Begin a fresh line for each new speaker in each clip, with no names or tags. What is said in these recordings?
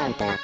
Danganronpa.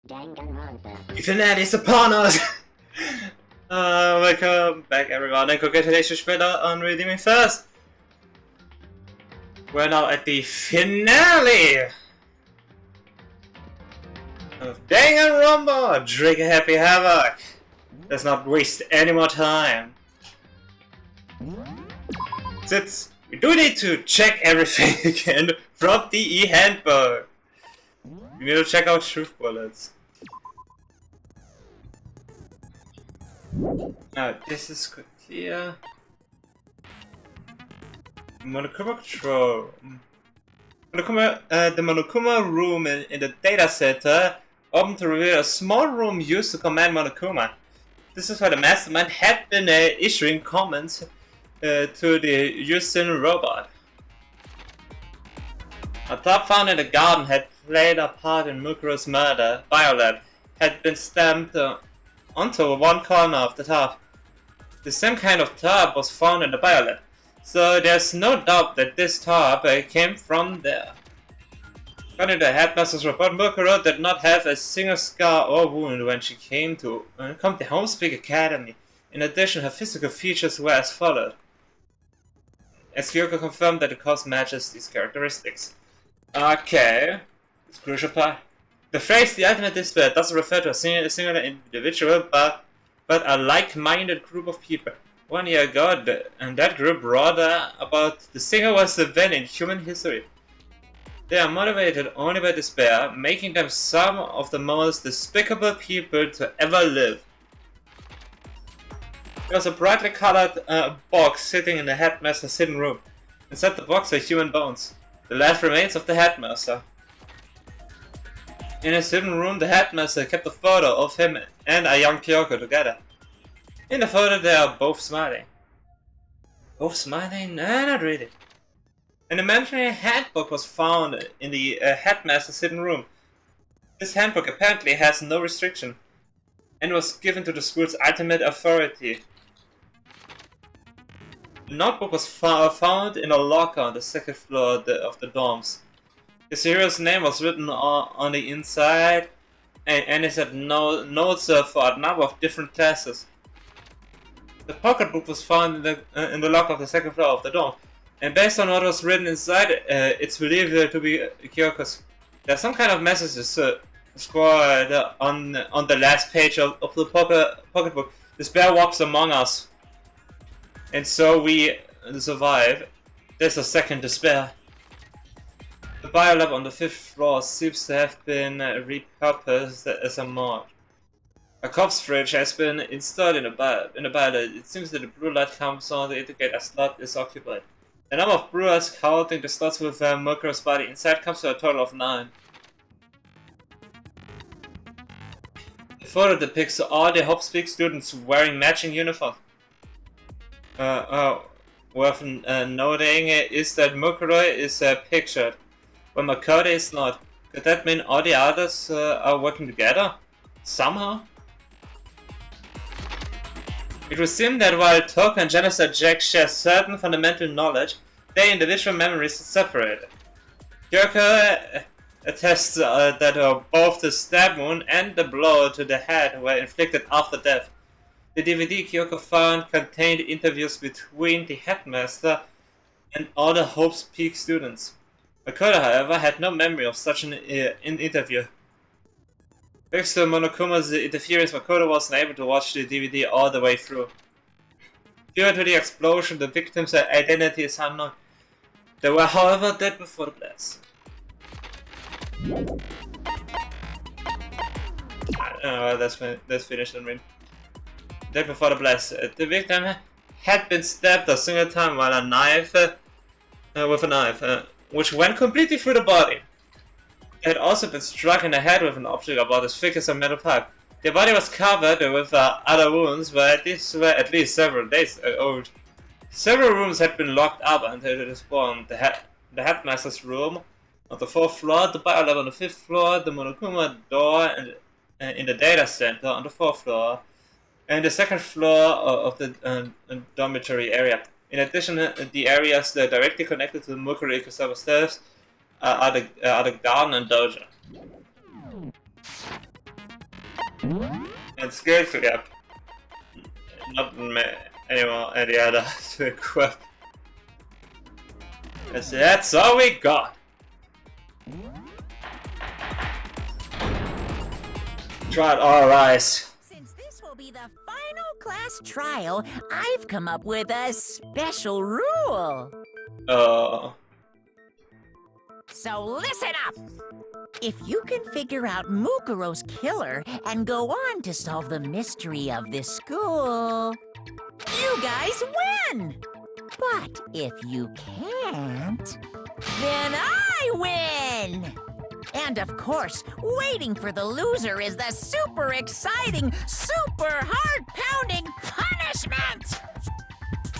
Danganronpa.
The finale is upon us! Welcome back everyone and congratulations später on redeeming first! We're now at the finale of Danganronpa Trigger Happy Havoc! Let's not waste any more time. Since we do need to check everything again from the e-handbook. We need to check out truth bullets. Now this is clear. Monokuma control. The Monokuma room in the data center opened to reveal a small room used to command Monokuma. This is where the mastermind had been issuing comments to the Houston robot. A top found in the garden had played a part in Mukuro's murder. Violet had been stamped onto one corner of the top. The same kind of top was found in the violet, so there's no doubt that this top came from there. According to the headmaster's report, Mukuro did not have a single scar or wound when she came to the Homespeak Academy. In addition, her physical features were as followed. As Kyoko confirmed that the cause matches these characteristics. Okay, it's a crucial part. The phrase "the ultimate despair" doesn't refer to a singular individual, but a like-minded group of people. 1 year ago, that group wrote about the single worst event in human history. They are motivated only by despair, making them some of the most despicable people to ever live. There was a brightly colored box sitting in the headmaster's hidden room. Inside the box are human bones, the last remains of the headmaster. In his hidden room, the headmaster kept a photo of him and a young Kyoko together. In the photo, they are both smiling. Both smiling? No, not really. An imaginary handbook was found in the headmaster's hidden room. This handbook apparently has no restriction, and was given to the school's ultimate authority. The notebook was found in a locker on the second floor of the dorms. His hero's name was written on the inside, and it had notes for a number of different classes. The pocketbook was found in the locker of the second floor of the dorm, and based on what was written inside, it's believed to be Kyoko's. There's some kind of messages scored on the last page of the pocketbook. Despair walks among us, and so we survive. There's a second despair. The biolab on the 5th floor seems to have been repurposed as a morgue. A corpse fridge has been installed in the biolab. It seems that the blue light comes on to indicate a slot is occupied. The number of brewers counting the slots with Mukuro's body inside comes to a total of 9. The photo depicts all the Homespeak students wearing matching uniforms. Worth noting is that Mukuro is pictured, when Makoto is not. Could that mean all the others are working together? Somehow? It was assumed that while Toka and Janister Jack share certain fundamental knowledge, their individual memories are separated. Kyoko attests that both the stab wound and the blow to the head were inflicted after death. The DVD Kyoko found contained interviews between the headmaster and all the Hope's Peak students. Makoto, however, had no memory of such an interview. Thanks to Monokuma's interference, Makoto wasn't able to watch the DVD all the way through. Due to the explosion, the victim's identity is unknown. They were, however, dead before the blast. Let's finish the read. Dead before the blast. The victim had been stabbed a single time with a knife, which went completely through the body. He had also been struck in the head with an object about as thick as a metal pipe. The body was covered with other wounds, but these were at least several days old. Several rooms had been locked up until it spawned. The headmaster's room on the 4th floor, the bio lab on the 5th floor, the Monokuma door in the data center on the 4th floor, and the 2nd floor of the dormitory area. In addition, the areas that are directly connected to the Mukuro Ikusawa stairs are the garden and dojo. And skills we have not any other to equip. That's all we got. Tried all eyes.
Since this will be the final class trial, I've come up with a special rule. So listen up! If you can figure out Mukuro's killer and go on to solve the mystery of this school, you guys win! But if you can't, then I win! And of course, waiting for the loser is the super exciting, super heart-pounding punishment!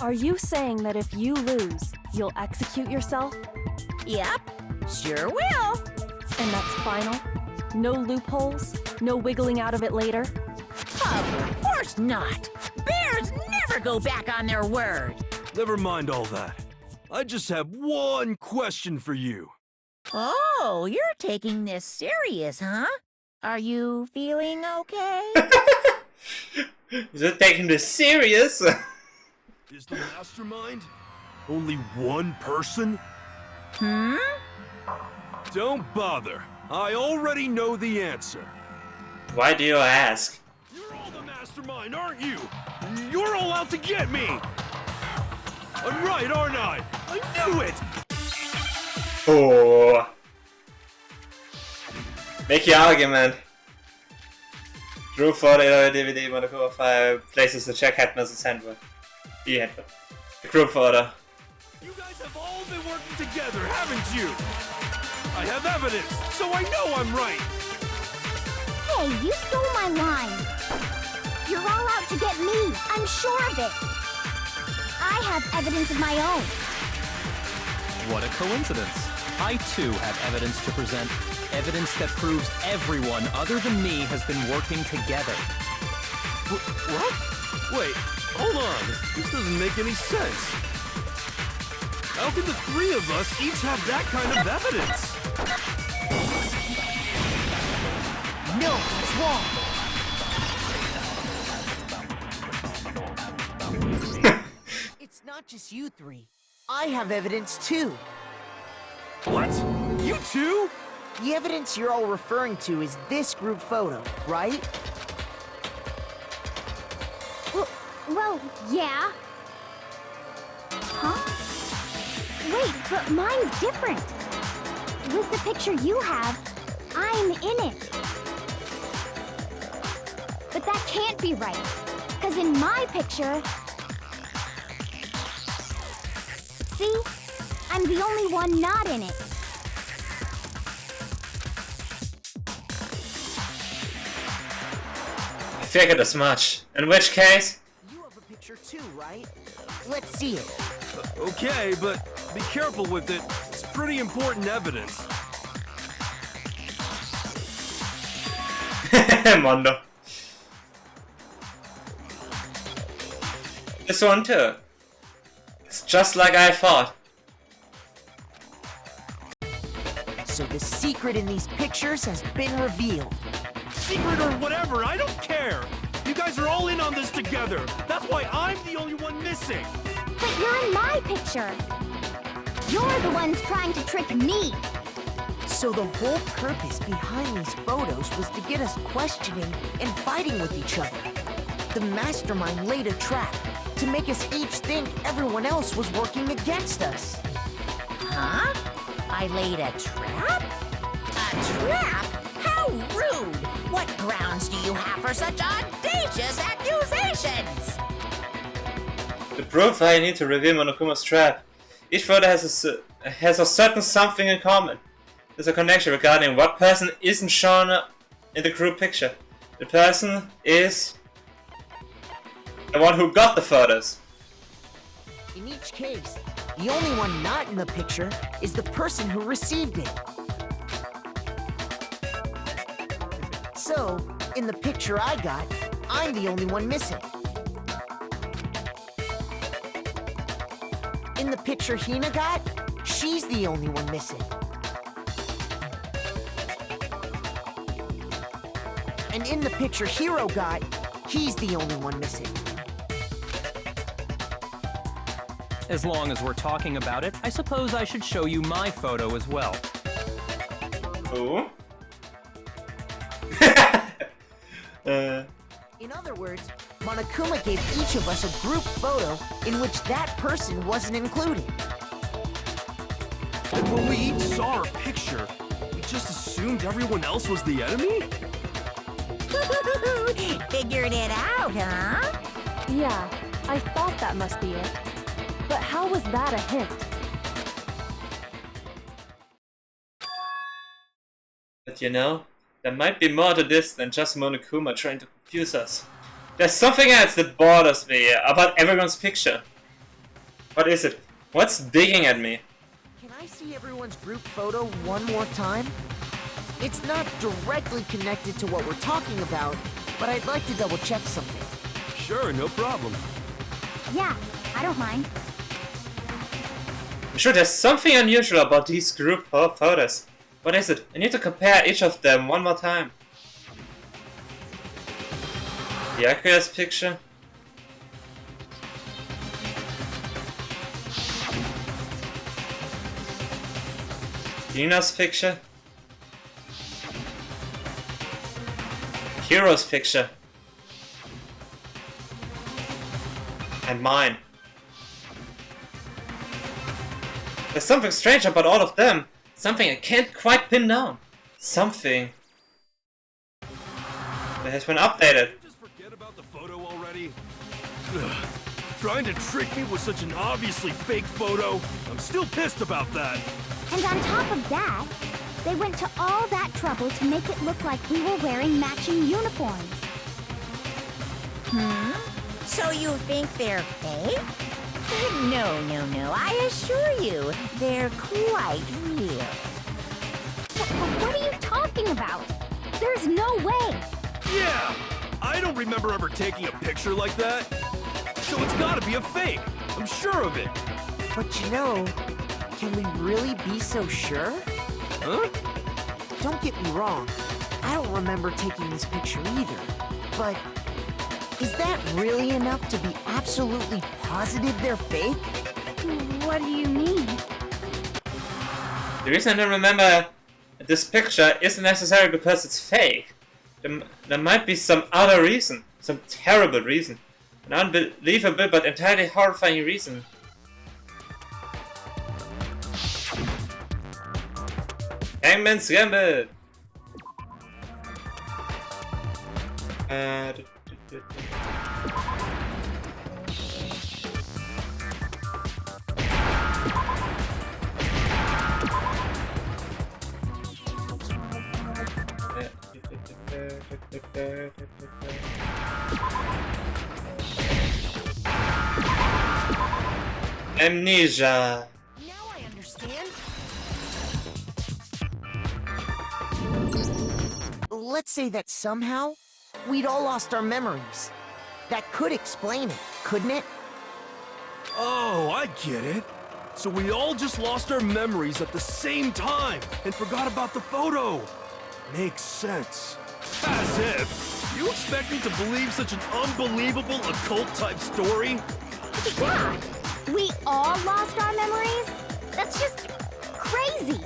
Are you saying that if you lose, you'll execute yourself?
Yep, sure will.
And that's final? No loopholes? No wiggling out of it later?
Of course not! Bears never go back on their word!
Never mind all that. I just have one question for you.
Oh, you're taking this serious, huh? Are you feeling okay?
Is it taking this serious?
Is the mastermind only one person?
Hmm?
Don't bother. I already know the answer.
Why do you ask?
You're all the mastermind, aren't you? You're all out to get me! I'm right, aren't I? I knew it!
Oh. Make your argument. Drew for the DVD Monokuma 5 places the check headmaster's handbook. The group photo.
You guys have all been working together, haven't you? I have evidence, so I know I'm right!
Hey, you stole my line. You're all out to get me. I'm sure of it. I have evidence of my own.
What a coincidence. I too have evidence to present. Evidence that proves everyone other than me has been working together.
What? Wait, hold on. This doesn't make any sense. How can the three of us each have that kind of evidence?
No, it's wrong. It's not just you three. I have evidence too.
What? You too?
The evidence you're all referring to is this group photo, right?
Well, yeah. Huh? Wait, but mine's different. With the picture you have, I'm in it. But that can't be right, because in my picture... See? I'm the only one not in it.
I figured as much. In which case...
You have a picture too, right? Let's see it.
Okay, but be careful with it. It's pretty important evidence.
Mondo. This one too. It's just like I thought.
So the secret in these pictures has been revealed.
Secret or whatever, I don't care. You guys are all in on this together. That's why I'm the only one missing.
But you're in my picture. You're the ones trying to trick me.
So the whole purpose behind these photos was to get us questioning and fighting with each other. The mastermind laid a trap to make us each think everyone else was working against us.
Huh? I laid a trap? A trap? How rude! What grounds do you have for such audacious accusations?
To prove I need to reveal Monokuma's trap. Each photo has a certain something in common. There's a connection regarding what person isn't shown in the group picture. The person is the one who got the photos.
In each case, the only one not in the picture is the person who received it. So, in the picture I got, I'm the only one missing. In the picture Hina got, she's the only one missing. And in the picture Hiro got, he's the only one missing.
As long as we're talking about it, I suppose I should show you my photo as well.
Who?
In other words, Monokuma gave each of us a group photo in which that person wasn't included.
And when we each saw our picture, we just assumed everyone else was the enemy?
Figured it out, huh?
Yeah, I thought that must be it. But how was that a hint?
But you know, there might be more to this than just Monokuma trying to confuse us. There's something else that bothers me about everyone's picture. What is it? What's digging at me?
Can I see everyone's group photo one more time? It's not directly connected to what we're talking about, but I'd like to double check something.
Sure, no problem.
Yeah, I don't mind.
I'm sure there's something unusual about these group photos. What is it? I need to compare each of them one more time. Yakuya's picture. Hina's picture. Hiro's picture. And mine. There's something strange about all of them. Something I can't quite pin down. Something that has been updated.
Just forget about the photo already. Ugh. Trying to trick me with such an obviously fake photo. I'm still pissed about that.
And on top of that, they went to all that trouble to make it look like we were wearing matching uniforms.
So you think they're fake? No. I assure you, they're quite real.
What are you talking about? There's no way.
Yeah! I don't remember ever taking a picture like that. So it's gotta be a fake. I'm sure of it.
But you know, can we really be so sure?
Huh?
Don't get me wrong, I don't remember taking this picture either. But is that really enough to be absolutely positive they're fake?
What do you mean?
The reason I don't remember this picture isn't necessarily because it's fake. There might be some other reason. Some terrible reason. An unbelievable but entirely horrifying reason. Hangman's Gambit! Amnesia.
Now I understand. Let's say that somehow we'd all lost our memories. That could explain it, couldn't it?
Oh, I get it. So we all just lost our memories at the same time and forgot about the photo. Makes sense. As if. You expect me to believe such an unbelievable occult-type story?
Yeah, we all lost our memories? That's just crazy.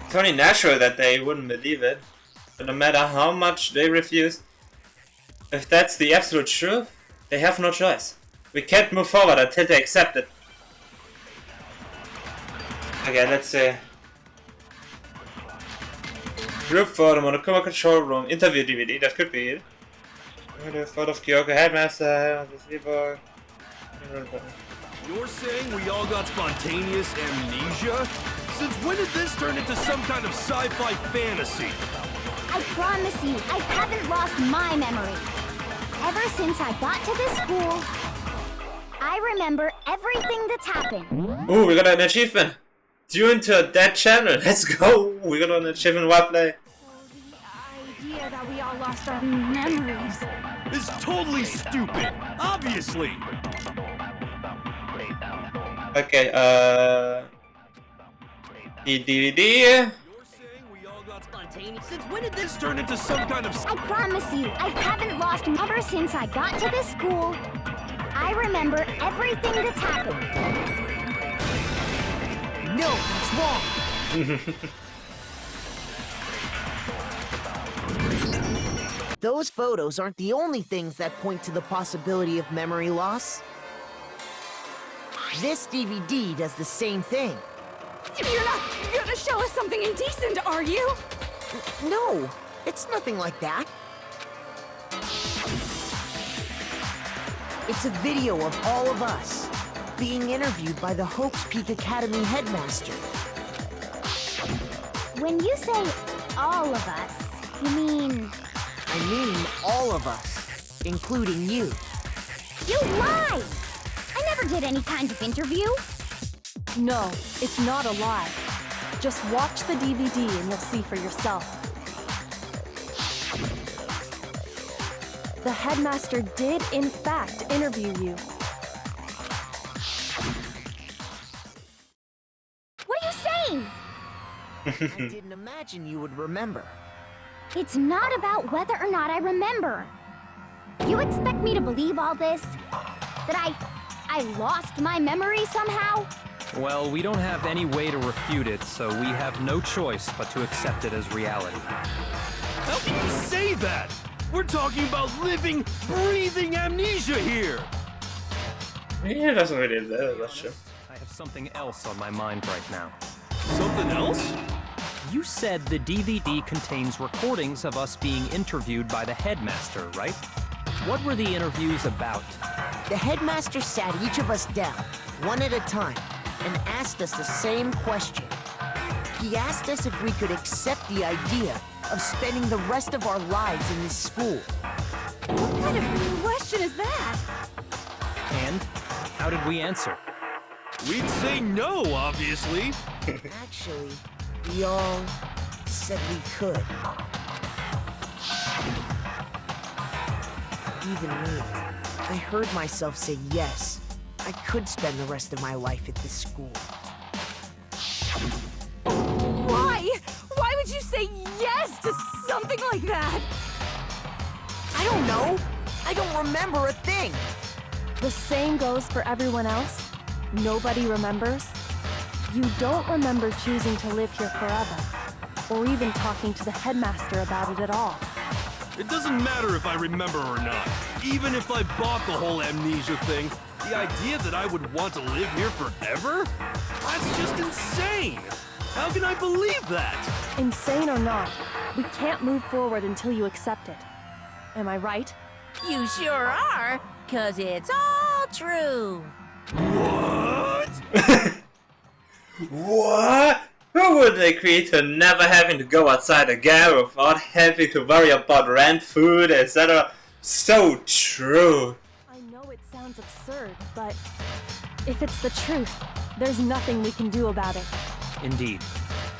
It's only natural that they wouldn't believe it. But no matter how much they refuse, if that's the absolute truth, they have no choice. We can't move forward until they accept it. Okay, let's see. Group photo, Monokuma control room, interview DVD, that could be it. Photo of Kyoko, headmaster,
You're saying we all got spontaneous amnesia? Since when did this turn into some kind of sci-fi fantasy?
I promise you, I haven't lost my memory. Ever since I got to this school, I remember everything that's happened.
Ooh, we got an achievement! Tune to a dead channel, let's go! We got an achievement while play.
The idea that we all lost our memories.
It's totally stupid, obviously!
Okay, the DVD.
You're saying we all got spontaneous? Since when did this turn into some kind of...
I promise you, I haven't lost ever since I got to this school. I remember everything that's happened.
No, that's wrong. Those photos aren't the only things that point to the possibility of memory loss. This DVD does the same thing.
You're not gonna show us something indecent, are you?
No, it's nothing like that. It's a video of all of us being interviewed by the Hope's Peak Academy headmaster.
When you say all of us, you mean...
I mean all of us, including you.
You lied! I never did any kind of interview.
No, it's not a lie. Just watch the DVD and you'll see for yourself. The headmaster did, in fact, interview you.
What are you saying?
I didn't imagine you would remember.
It's not about whether or not I remember. You expect me to believe all this? That I lost my memory somehow?
Well, we don't have any way to refute it, so we have no choice but to accept it as reality.
How can you say that? We're talking about living, breathing amnesia here!
Yeah, that's really there, that's true.
I have something else on my mind right now.
Something else?
You said the DVD contains recordings of us being interviewed by the headmaster, right? What were the interviews about?
The headmaster sat each of us down, one at a time, and asked us the same question. He asked us if we could accept the idea of spending the rest of our lives in this school.
What kind of question is that?
And how did we answer?
We'd say no, obviously.
Actually, we all said we could. Even me. I heard myself say yes. I could spend the rest of my life at this school.
Why? Why would you say yes to something like that?
I don't know. I don't remember a thing.
The same goes for everyone else. Nobody remembers. You don't remember choosing to live here forever, or even talking to the headmaster about it at all.
It doesn't matter if I remember or not. Even if I bought the whole amnesia thing, the idea that I would want to live here forever? That's just insane! How can I believe that?
Insane or not, we can't move forward until you accept it. Am I right?
You sure are, 'cause it's all true.
What?
What? Who would they create to never having to go outside again without having to worry about rent, food, etc.? So true.
I know it sounds absurd, but if it's the truth, there's nothing we can do about it.
Indeed.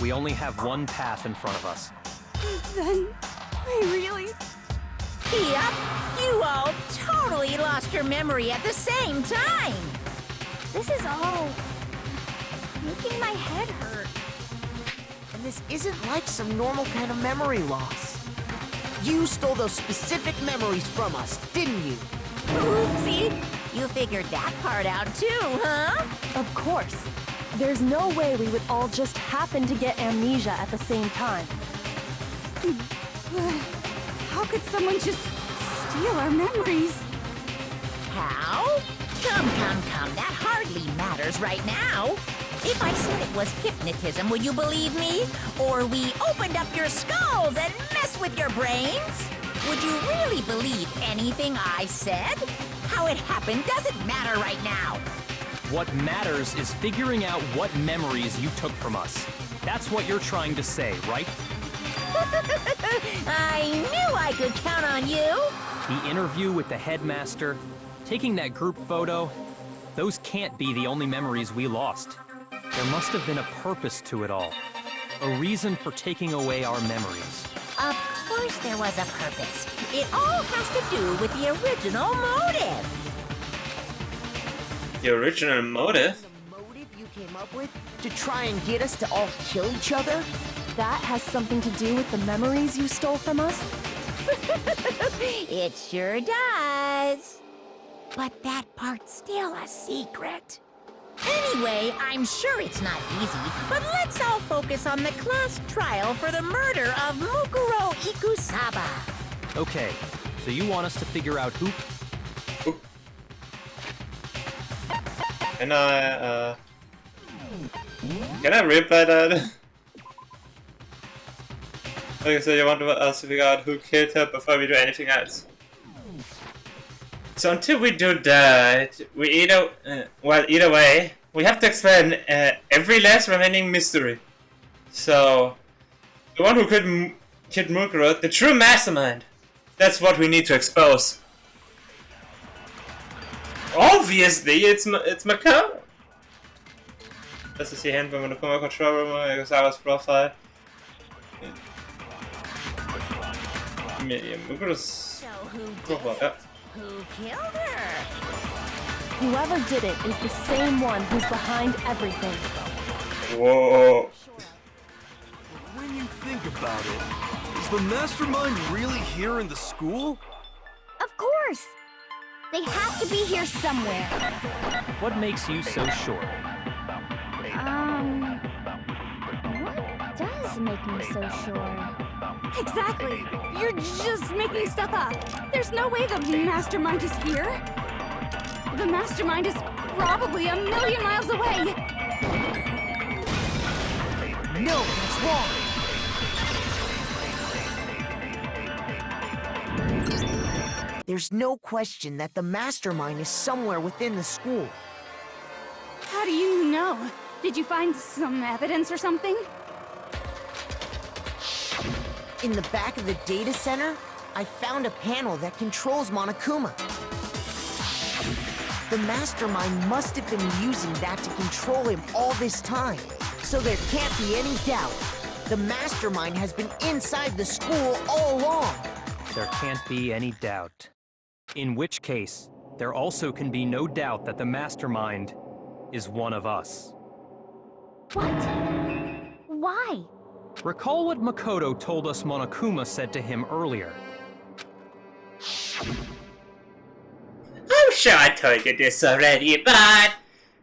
We only have one path in front of us.
Then, I really
Yep, you all totally lost your memory at the same time.
This is all making my head hurt.
And this isn't like some normal kind of memory loss. You stole those specific memories from us, didn't you?
Oopsie, you figured that part out too, huh?
Of course. There's no way we would all just happen to get amnesia at the same time.
How could someone just steal our memories?
How? Come, that hardly matters right now. If I said it was hypnotism, would you believe me? Or we opened up your skulls and messed with your brains? Would you really believe anything I said? How it happened doesn't matter right now.
What matters is figuring out what memories you took from us. That's what you're trying to say, right?
I knew I could count on you.
The interview with the headmaster, taking that group photo, those can't be the only memories we lost. There must have been a purpose to it all. A reason for taking away our memories.
Of course there was a purpose. It all has to do with the original motive.
The original motive?
The motive you came up with to try and get us to all kill each other?
That has something to do with the memories you stole from us?
It sure does. But that part's still a secret. Anyway, I'm sure it's not easy, but let's all focus on the class trial for the murder of Mukuro Ikusaba.
Okay, so you want us to figure out who...
Can I replay that? Okay, so you want us to figure out who killed her before we do anything else. So until we do that, we either way, we have to explain every last remaining mystery. So, the one who killed Mukuro, the true mastermind, that's what we need to expose. Obviously, it's Makoto. Das ist die Hand, wenn man eine Control Room, Yusawa's profile. Mukuro's
So who
profile,
did
yeah.
it? Who killed her?
Whoever did it is the same one who's behind everything.
Whoa.
When you think about it, is the mastermind really here in the school?
Of course. They have to be here somewhere.
What makes you so sure?
What does make me so sure?
Exactly. You're just making stuff up. There's no way the mastermind is here. The mastermind is probably a million miles away.
No, that's wrong. There's no question that the mastermind is somewhere within the school.
How do you know? Did you find some evidence or something?
In the back of the data center, I found a panel that controls Monokuma. The mastermind must have been using that to control him all this time. So there can't be any doubt. The mastermind has been inside the school all along.
There can't be any doubt. In which case, there also can be no doubt that the mastermind is one of us.
What? Why?
Recall what Makoto told us Monokuma said to him earlier.
I'm sure I told you this already, but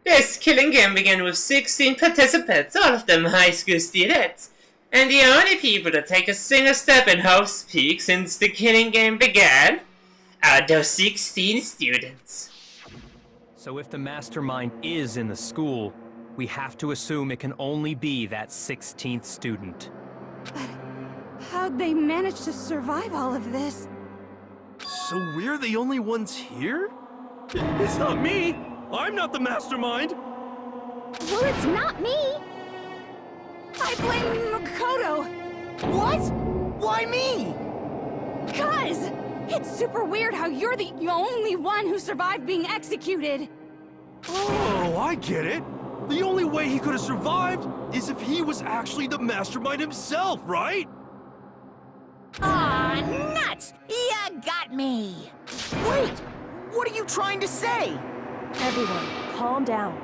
this killing game began with 16 participants, all of them high school students. And the only people to take a single step in Hope's Peak since the killing game began are those 16 students.
So if the mastermind is in the school, we have to assume it can only be that 16th student.
How'd they manage to survive all of this?
So we're the only ones here? It's not me! I'm not the mastermind!
Well, it's not me.
I blame Makoto.
What? Why me?
Cuz! It's super weird how you're the only one who survived being executed.
Oh, I get it! The only way he could have survived is if he was actually the mastermind himself, right?
Aw, nuts! You got
What are you trying to say?
Everyone, calm down.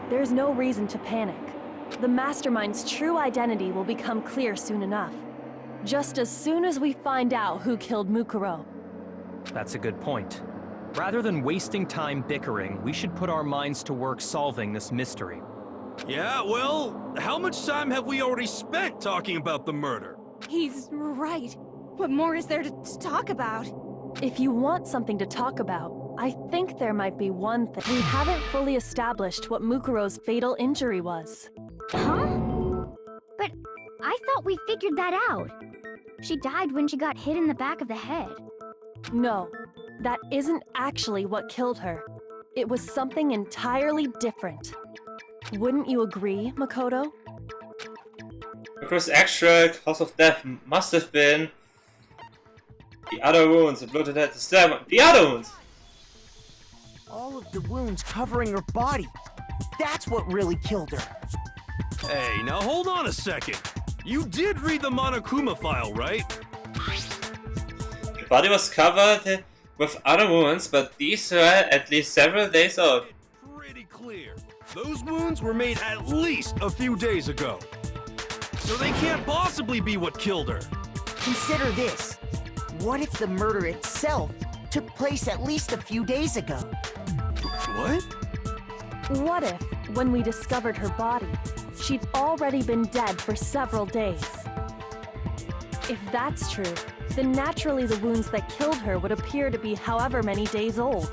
There's no reason to panic. The Mastermind's true identity will become clear soon enough. Just as soon as we find out who killed Mukuro.
That's a good point. Rather than wasting time bickering, we should put our minds to work solving this mystery.
Yeah, well, how much time have we already spent talking about the murder?
He's right. What more is there to talk about?
If you want something to talk about, I think there might be one thing. We haven't fully established what Mukuro's fatal injury was.
Huh? But I thought we figured that out. She died when she got hit in the back of the head.
No, that isn't actually what killed her. It was something entirely different. Wouldn't you agree, Makoto?
Mukuro's actual cause of death must have been the other wounds, the blood that had to stab. The other wounds!
All of the wounds covering her body. That's what really killed her.
Hey, now hold on a second. You did read the Monokuma file, right?
The body was covered with other wounds, but these were at least several days old.
Pretty clear. Those wounds were made at least a few days ago. So they can't possibly be what killed her.
Consider this. What if the murder itself took place at least a few days ago?
What?
What if, when we discovered her body, she'd already been dead for several days? If that's true, then naturally the wounds that killed her would appear to be however many days old.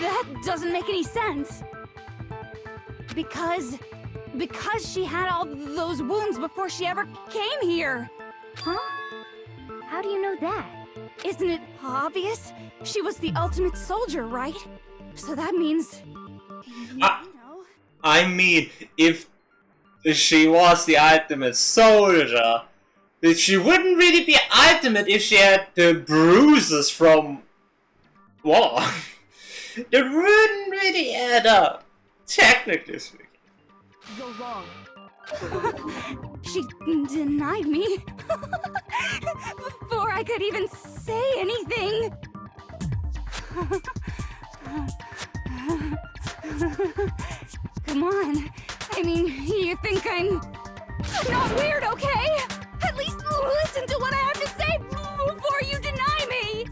That doesn't make any sense. Because she had all those wounds before she ever came here.
Huh? How do you know that?
Isn't it obvious? She was the ultimate soldier, right? So that means... you know...
I mean, if she was the ultimate soldier, then she wouldn't really be ultimate if she had the bruises from war. That wouldn't really add up, technically speaking.
You're wrong.
She denied me before I could even say anything. Come on. I mean, you think I'm not weird, okay? At least listen to what I have to say before you deny me.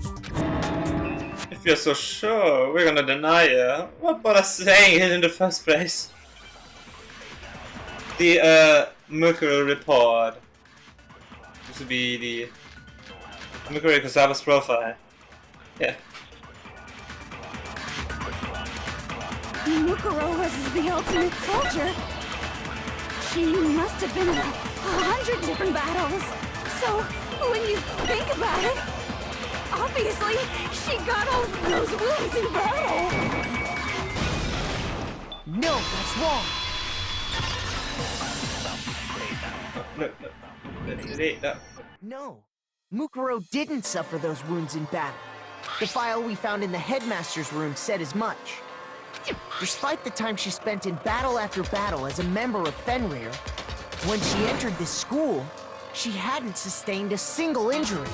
If you're so sure we're gonna deny you, what bother saying it in the first place? The Mukuro report. This would be the Mukuro Kosawa's profile. Yeah.
Mukuro was the ultimate soldier. She must have been in 100 different battles. So, when you think about it, obviously, she got all those wounds in battle.
No, that's wrong.
No.
No. Mukuro didn't suffer those wounds in battle. The file we found in the headmaster's room said as much. Despite the time she spent in battle after battle as a member of Fenrir, when she entered this school, she hadn't sustained a single injury.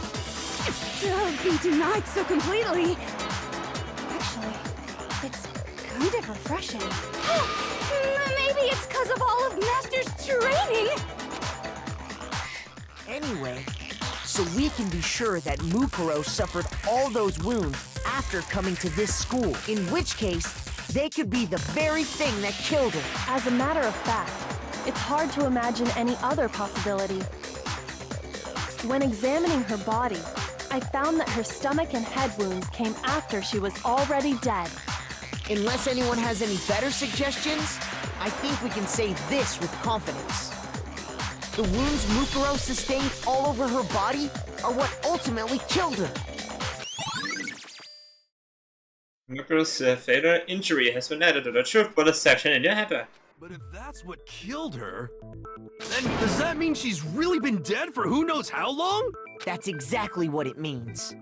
To be denied so completely. Actually, it's kind of refreshing. Maybe it's because of all of Master's training.
Anyway, so we can be sure that Mukuro suffered all those wounds after coming to this school, in which case, they could be the very thing that killed her.
As a matter of fact, it's hard to imagine any other possibility. When examining her body, I found that her stomach and head wounds came after she was already dead.
Unless anyone has any better suggestions, I think we can say this with confidence. The wounds Mukuro sustained all over her body are what ultimately killed her.
Mukuro's fatal injury has been added to the truth bullet section in your handbook.
But if that's what killed her, then does that mean she's really been dead for who knows how long?
That's exactly what it means.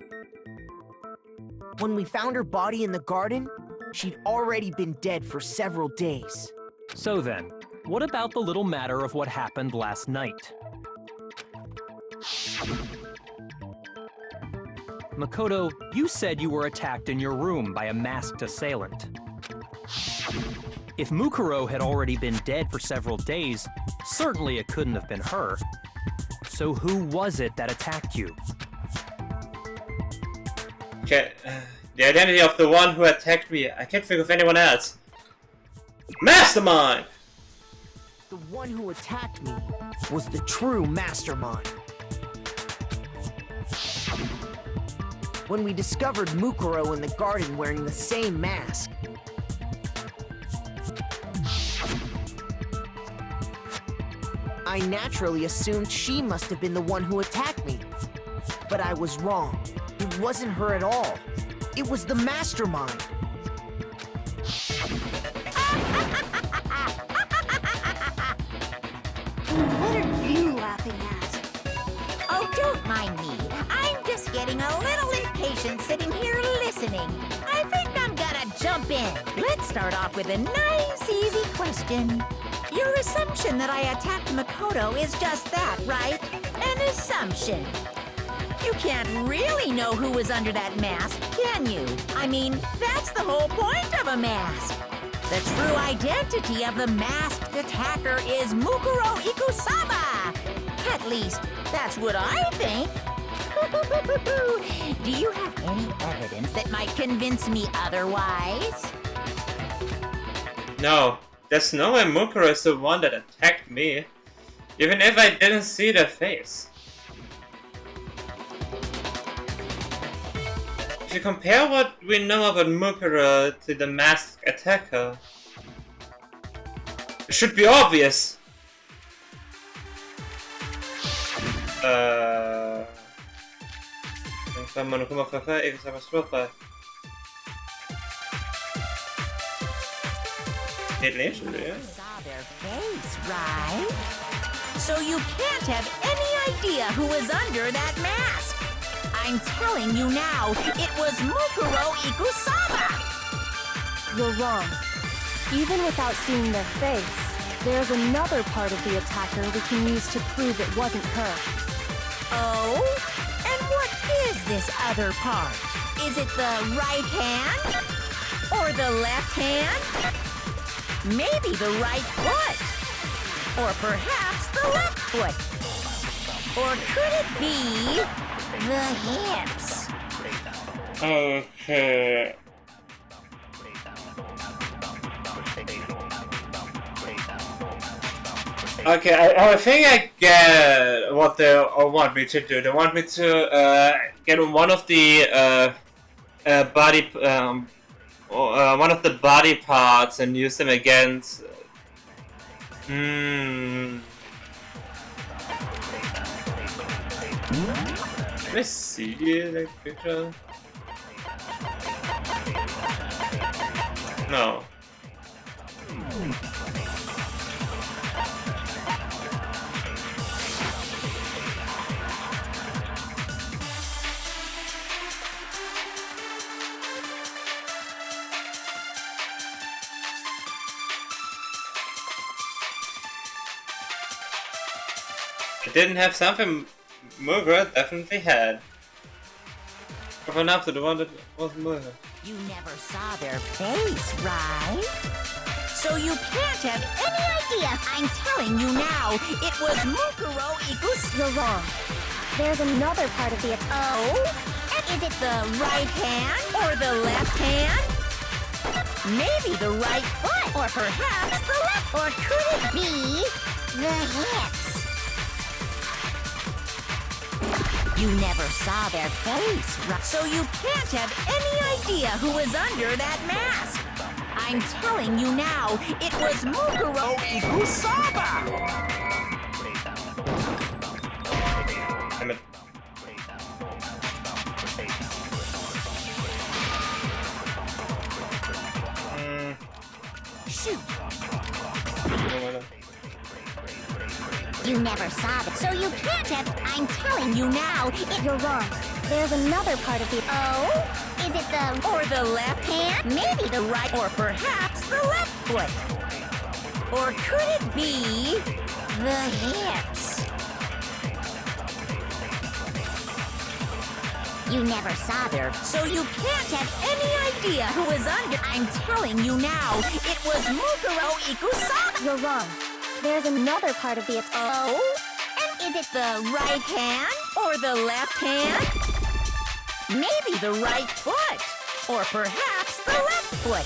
When we found her body in the garden, she'd already been dead for several days.
So then, what about the little matter of what happened last night? Makoto, you said you were attacked in your room by a masked assailant. If Mukuro had already been dead for several days, certainly it couldn't have been her. So who was it that attacked you?
Okay, the identity of the one who attacked me. I can't think of anyone else. Mastermind!
The one who attacked me was the true mastermind. When we discovered Mukuro in the garden wearing the same mask, I naturally assumed she must have been the one who attacked me. But I was wrong. It wasn't her at all. It was the mastermind.
What are you laughing at?
Oh, don't mind me. I'm just getting a little impatient sitting here listening. I think I'm gonna jump in. Let's start off with a nice, easy question. Your assumption that I attacked Makoto is just that, right? An assumption. You can't really know who was under that mask, can you? I mean, that's the whole point of a mask. The true identity of the masked attacker is Mukuro Ikusaba. At least, that's what I think. Do you have any evidence that might convince me otherwise?
No, there's no way Mukuro is the one that attacked me. Even if I didn't see their face. If you compare what we know about Mukuro to the masked attacker, it should be obvious.
Saw their face, right? So you can't have any idea who was under that mask. I'm telling you now, it was Mukuro Ikusaba!
You're wrong. Even without seeing their face, there's another part of the attacker we can use to prove it wasn't her.
Oh? And what is this other part? Is it the right hand? Or the left hand? Maybe the right foot? Or perhaps the left foot? Or could it be the hips?
Okay. Okay, I think I get what they want me to do. They want me to get one of the body, one of the body parts and use them against. Can I see the picture? No. It didn't have something Mukuro definitely had. Even after the one that was Mukuro.
You never saw their face, right? So you can't have any idea. I'm telling you now, it was Mukuro Ikusaba.
You're wrong. There's another part of the attack.
Oh? And is it the right hand or the left hand? Maybe the right foot or perhaps the left. Or could it be the hips? You never saw their face, right? So you can't have any idea who was under that mask. I'm telling you now, it was Mukuro Ikusaba!
Damn it.
Shoot!
Oh,
You never saw it, so you can't have.
I'm telling you now,
You're wrong. There's another part of the.
Oh?
Is it the.
Or the left hand? Maybe the right, or perhaps the left foot. Or could it be the hips?
You never saw her,
So you can't have any idea who is under. I'm telling you now, it was Mukuro Ikusama.
You're wrong. There's another part of the
Oh? And is it the right hand or the left hand? Maybe the right foot, or perhaps the left foot.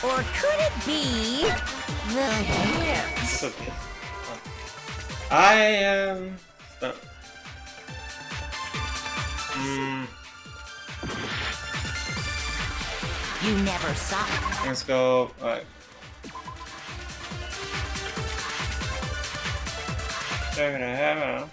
Or could it be the hips?
So good. I am.
You never saw.
Let's go. Alright. They're gonna have it.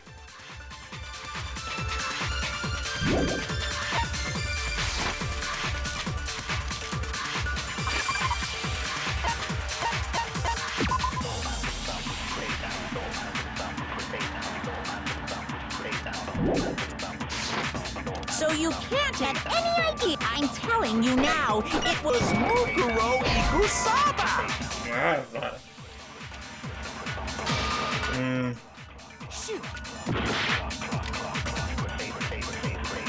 So you can't have any idea. I'm telling you now, it was Mukuro Ikusama.
Yeah, right.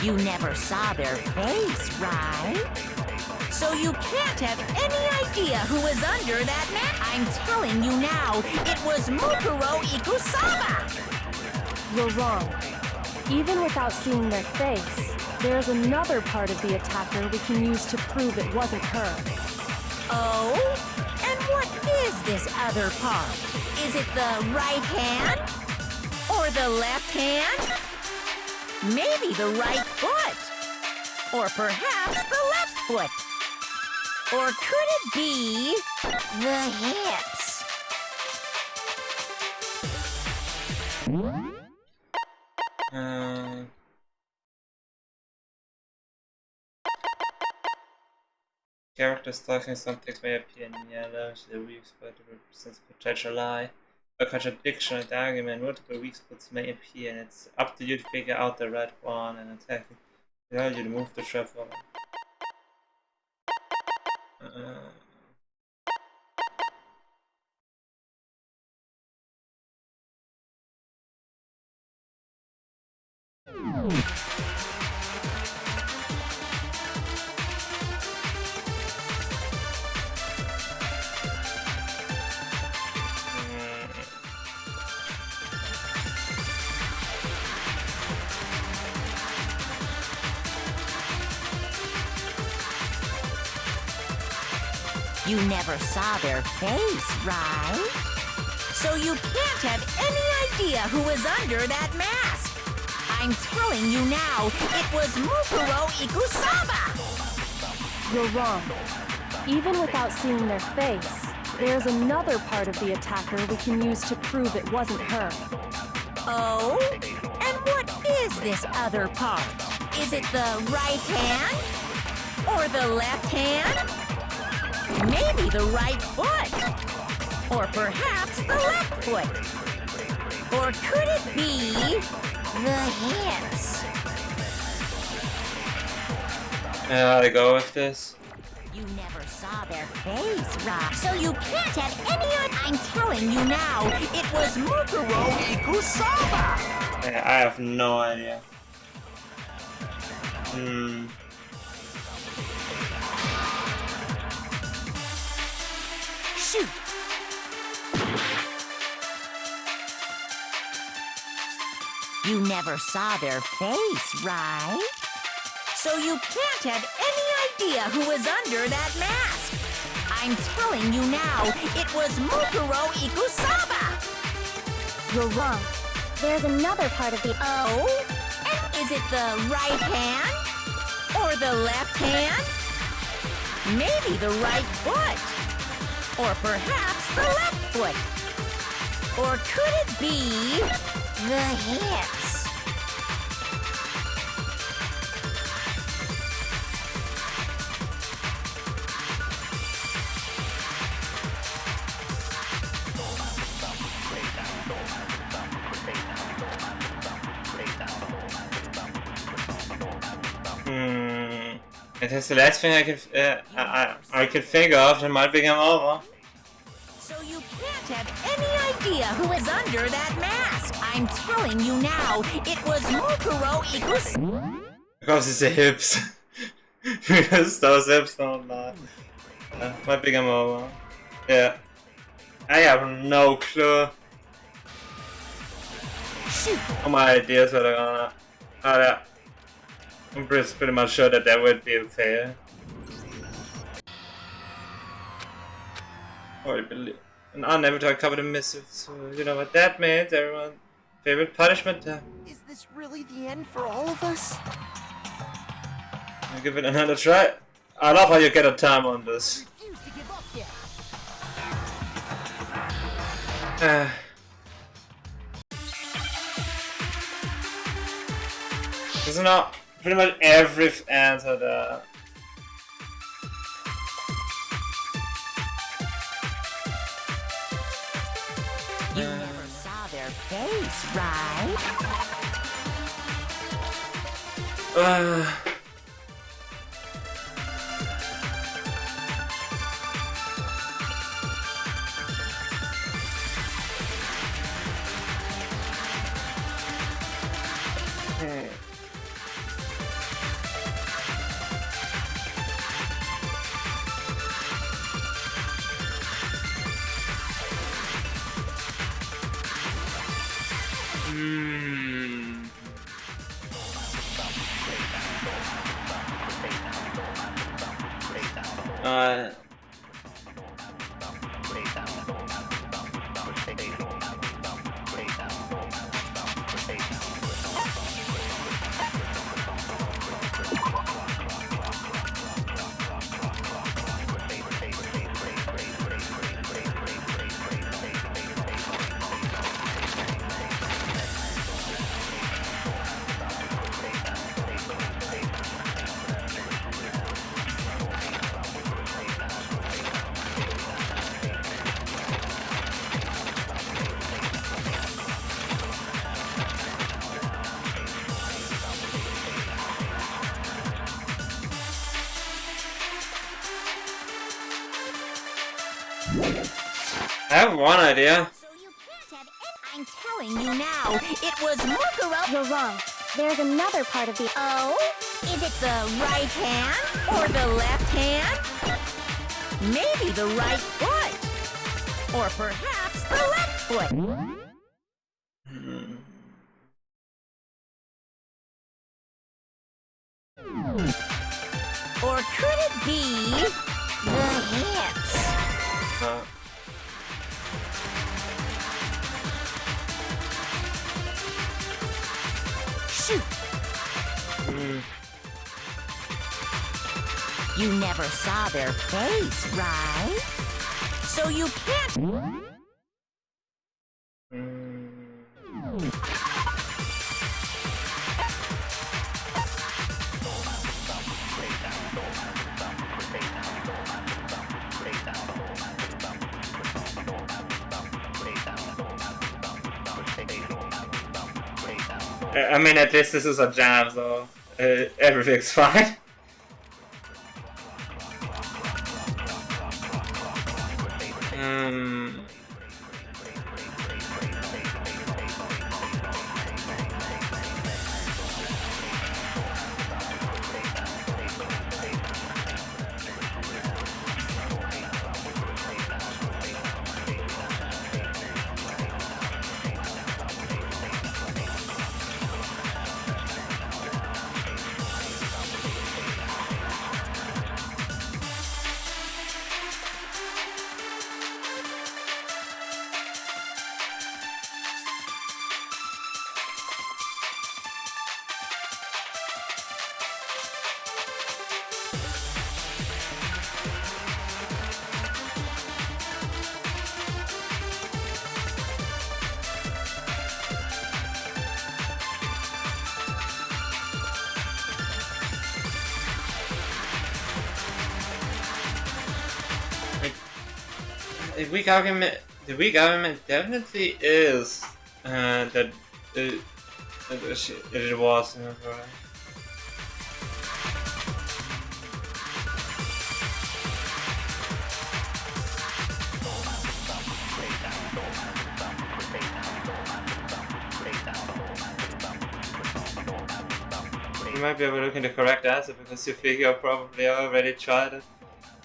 You never saw their face, right? So you can't have any idea who was under that mask. I'm telling you now, it was Mukuro Ikusama.
You're wrong. Even without seeing their face, there's another part of the attacker we can use to prove it wasn't her.
Oh? And what is this other part? Is it the right hand? Or the left hand? Maybe the right foot? Or perhaps the left foot? Or could it be the hips?
Characters talking something may appear in yellow, the weak spot represents potential lie. A contradiction in the argument, multiple weak spots may appear, and it's up to you to figure out the right one and attack it. It allows you to move the trap forward.
You never saw their face, right? So you can't have any idea who was under that mask. I'm telling you now, it was Mukuro Ikusama.
You're wrong. Even without seeing their face, there's another part of the attacker we can use to prove it wasn't her.
Oh? And what is this other part? Is it the right hand? Or the left hand? Maybe the right foot? Or perhaps the left foot? Or could it be the hips?
I go with this.
You never saw their face, right? So you can't have any idea. I'm telling you now, it was Mukuro Ikusama.
Yeah, I have no idea.
Shoot! You never saw their face, right? So you can't have any idea who was under that mask. I'm telling you now, it was Mukuro Ikusama.
You're wrong. There's another part of the...
Oh? And is it the right hand? Or the left hand? Maybe the right foot? Or perhaps the left foot? Or could it be the hips?
It is the last thing I can think of that might be game over.
So you can't have any idea who is under that mask. I'm telling you now, it was Mukuro Ikusama.
Because it's the hips. Because those hips don't lie. Might be game over. Yeah. I have no clue. All my ideas are gonna. Oh yeah. I'm pretty much sure that that would be a fail. Or an unadvertised covered in missive. So you know what that means, everyone. Favorite punishment?
Is this really the end for all of us?
I'll give it another try. I love how you get a time on this.
Refuse to give up yet.
There's not pretty much every answer there.
You never saw their face, right?
I have one idea.
So you can't have any...
I'm telling you now, it was Mukuro.
You're wrong. There's another part of the...
Oh? Is it the right hand or the left hand? Maybe the right foot. Or perhaps the left foot. Or could it be the hips? Shoot! You never saw their face, right? So you can't...
I mean, at least this is a jam, so everything's fine. The weak argument definitely is that it was. You might be overlooking the correct answer because you figure you probably already tried it.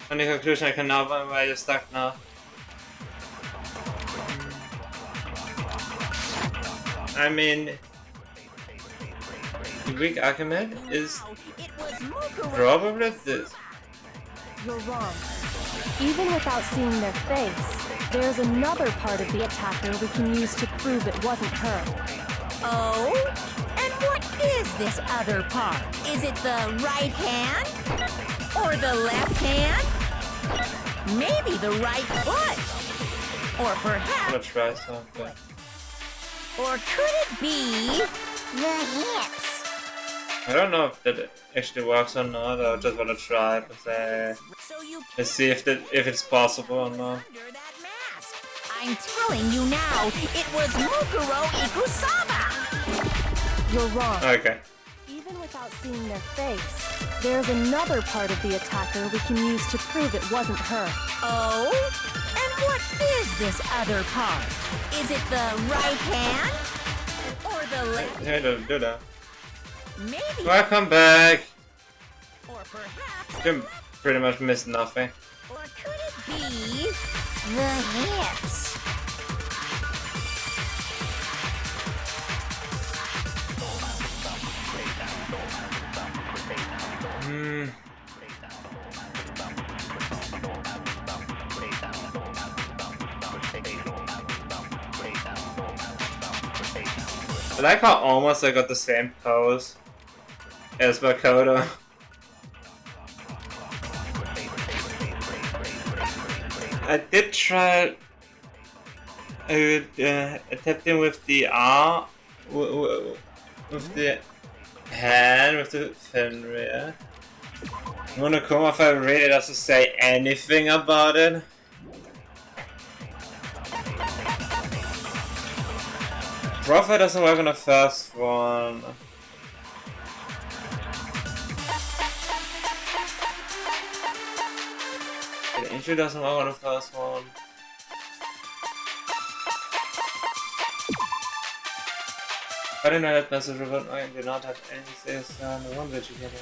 Only conclusion I can now find why you're stuck now. I mean, the weak argument is probably this.
You're wrong. Even without seeing their face, there's another part of the attacker we can use to prove it wasn't her.
Oh? And what is this other part? Is it the right hand? Or the left hand? Maybe the right foot? Or
I'm gonna
perhaps...
try something.
Or could it be... the hips?
I don't know if that actually works or not. I just wanna try it.
So you
Let's see if it's possible or not.
under that mask. I'm telling you now, it was Mukuro Ikusaba!
You're wrong.
Okay.
Even without seeing their face, there's another part of the attacker we can use to prove it wasn't her.
Oh? And what is this other part? Is it the right hand? Or the left?
Yeah, don't do that.
Maybe.
Welcome back.
Or perhaps.
You pretty much missed nothing.
Or could it be the hips?
Hmm. I like how almost I got the same pose as Makoto. I did try attempting with the arm, with the hand, with the Fenrir. Monokuma if I really doesn't say anything about it. Prophet doesn't work on the first one. The intro doesn't work on the first one. I didn't know that message about I do not have any sales on the one that you get it.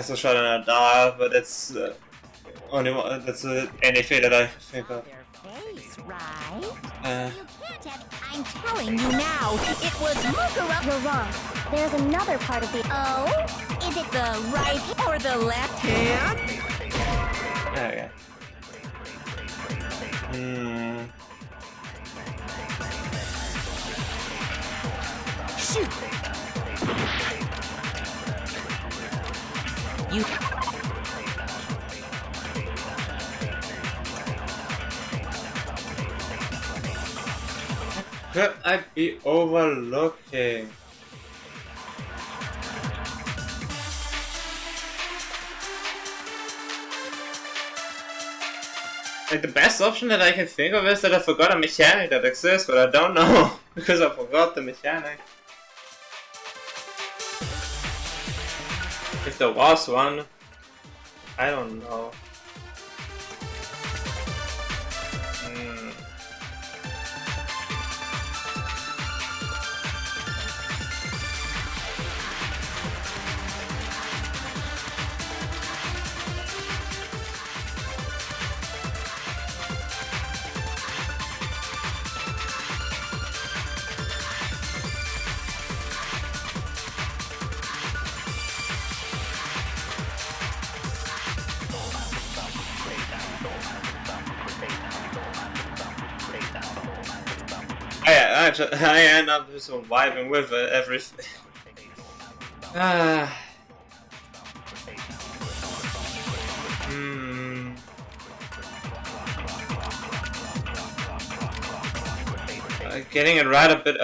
So shot in a dive, but it's only one. That's anything that I think of.
Their face, right?
You can't have... I'm telling you
Now, it was Mukuro.
You're wrong. There's another part of the... Oh? Is it
The right or the left hand?
There we go.
Shoot! You.
Could I be overlooking? Like the best option that I can think of is that I forgot a mechanic that exists, but I don't know because I forgot the mechanic. If there was one, I don't know. I end up just vibing with it everything. Getting it right a bit.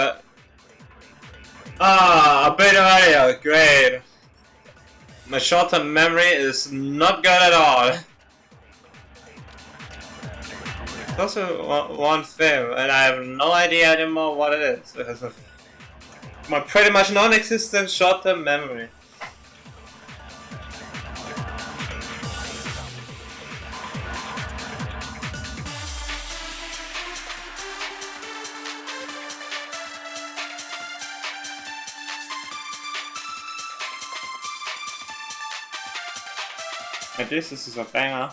A bit earlier. Great. My short-term memory is not good at all. It's also one thing, and I have no idea anymore what it is because of my pretty much non-existent short-term memory. At least this is a banger.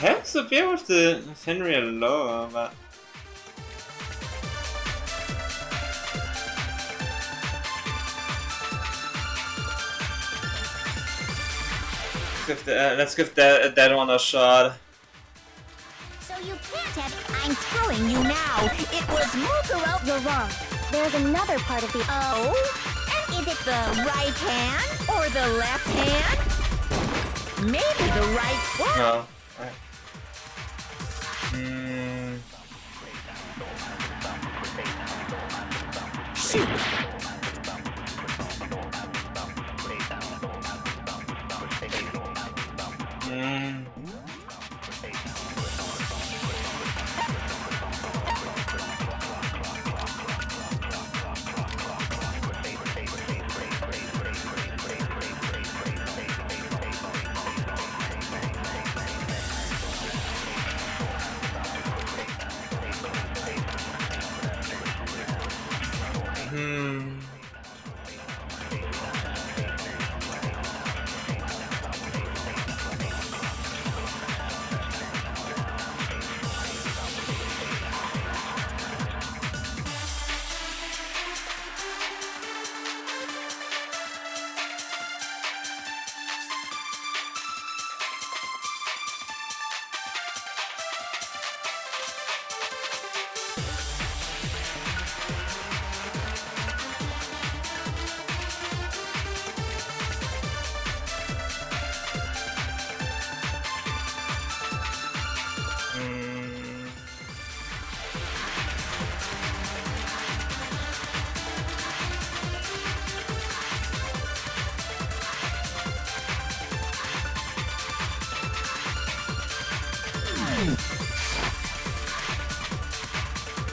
Helps a bit with the Henry lower, but let's give that one a shot.
So you can't have... I'm telling you now, it was Mukuro...
You're wrong. There's another part of the...
Oh? And is it the right hand or the left hand?
Maybe the right foot.
No.
Shoot.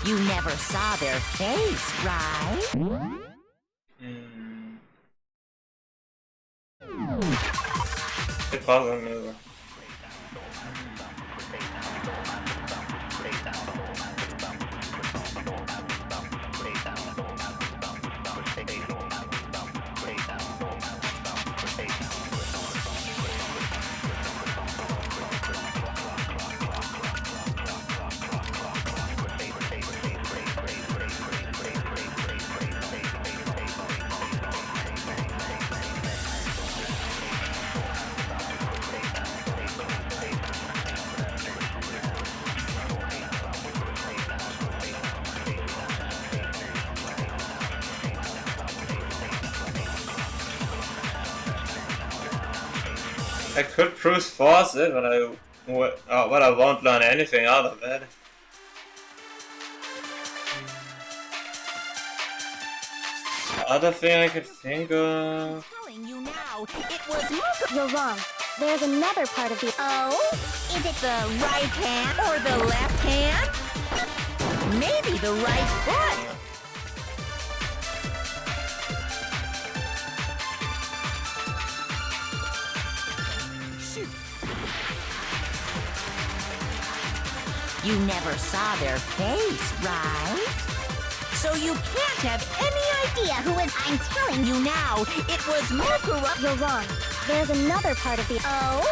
You never saw their face, right?
It bothers me. I could brute force it, but I won't learn anything out of it. The other thing I could think of...
Telling you now, it was Mukuro...
You're wrong. There's another part of the...
Oh? Is it the right hand or the left hand?
Maybe the right foot. You never saw their face, right? So you can't have any idea who is...
I'm telling you now, it was Mukuro...
You're wrong. There's another part of the...
Oh?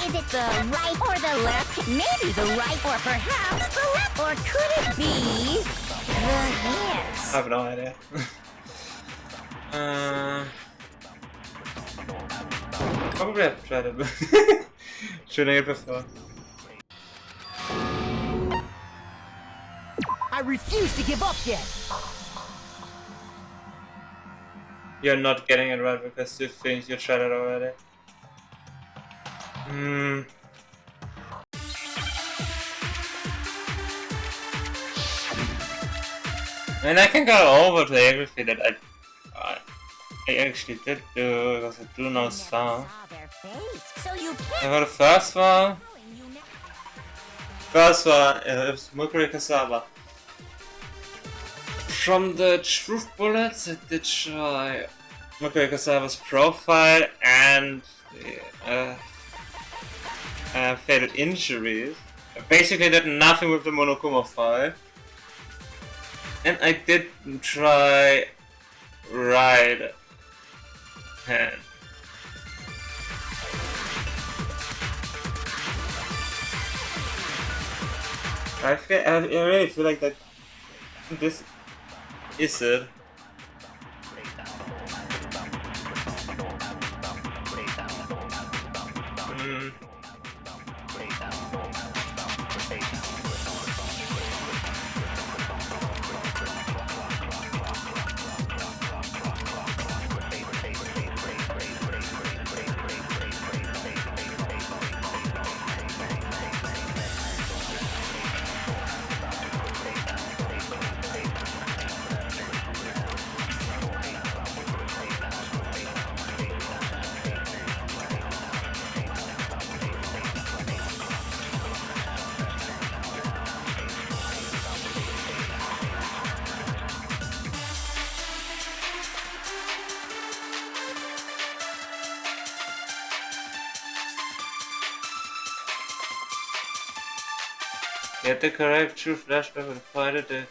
Is it the right or the left?
Maybe the right or perhaps the left. Or could it be the yes?
I have no idea. Probably have tried it. Shooting it before.
I refuse to give up yet.
You're not getting it right because you think you tried it already. And I can go over to everything that I actually did do, because I do know some. I got the first one. First one is Mukuri Kasaba. From the truth bullets, I did try Mukuri Kasaba's profile and the fatal injuries. I basically did nothing with the Monokuma file. And I did try right hand. I really feel like that this is it. Get the correct true flashback and find it.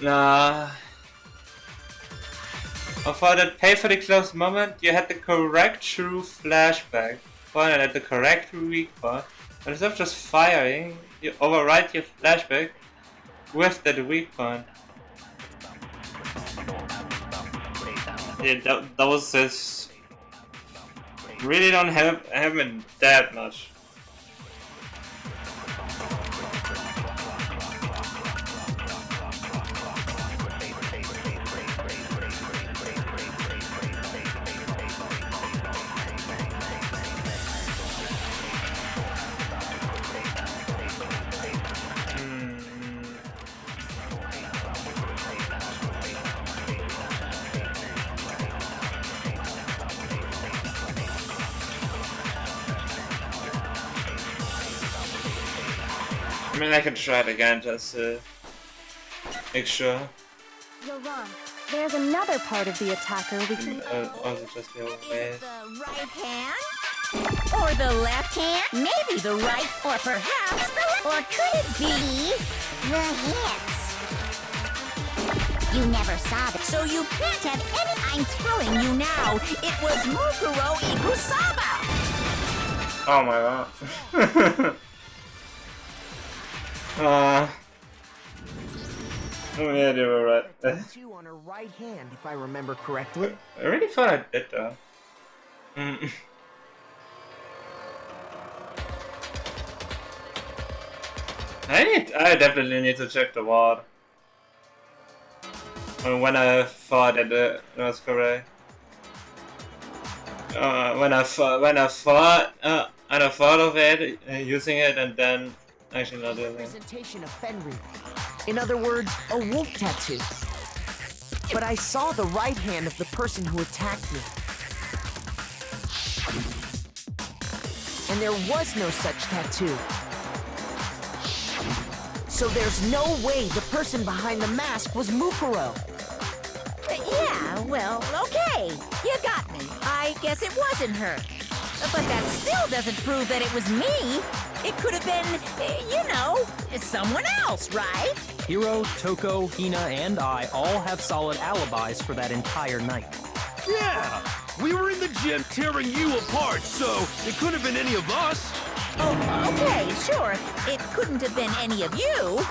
Nah. For that pay for the close moment, you had the correct true flashback. Pointed at the correct weak point. And instead of just firing, you override your flashback with that weak point. Yeah, those is really don't happen that much. I mean, I can try it again just to make sure.
You're wrong. There's another part of the attacker we can...
Also just the other way.
The right hand? Or the left hand? Maybe the right, or perhaps the left.
Or could it be the hits? You never saw it.
So you can't have any... I'm telling you now, it was Mukuro Ikusaba!
Oh my god. Oh yeah, they were right.
Two on her right hand, if I remember correctly.
I really thought I did though. I definitely need to check the ward. When I thought that it was correct. When I thought of it, using it, and then actually not doing it.
Representation of Fenrir. In other words, a wolf tattoo. But I saw the right hand of the person who attacked me. And there was no such tattoo. So there's no way the person behind the mask was Mukuro.
Yeah, well, okay. You got me. I guess it wasn't her. But that still doesn't prove that it was me. It could have been, you know, someone else, right?
Hiro, Toko, Hina, and I all have solid alibis for that entire night.
Yeah! We were in the gym tearing you apart, so it couldn't have been any of us.
Oh, okay, sure. It couldn't have been any of you.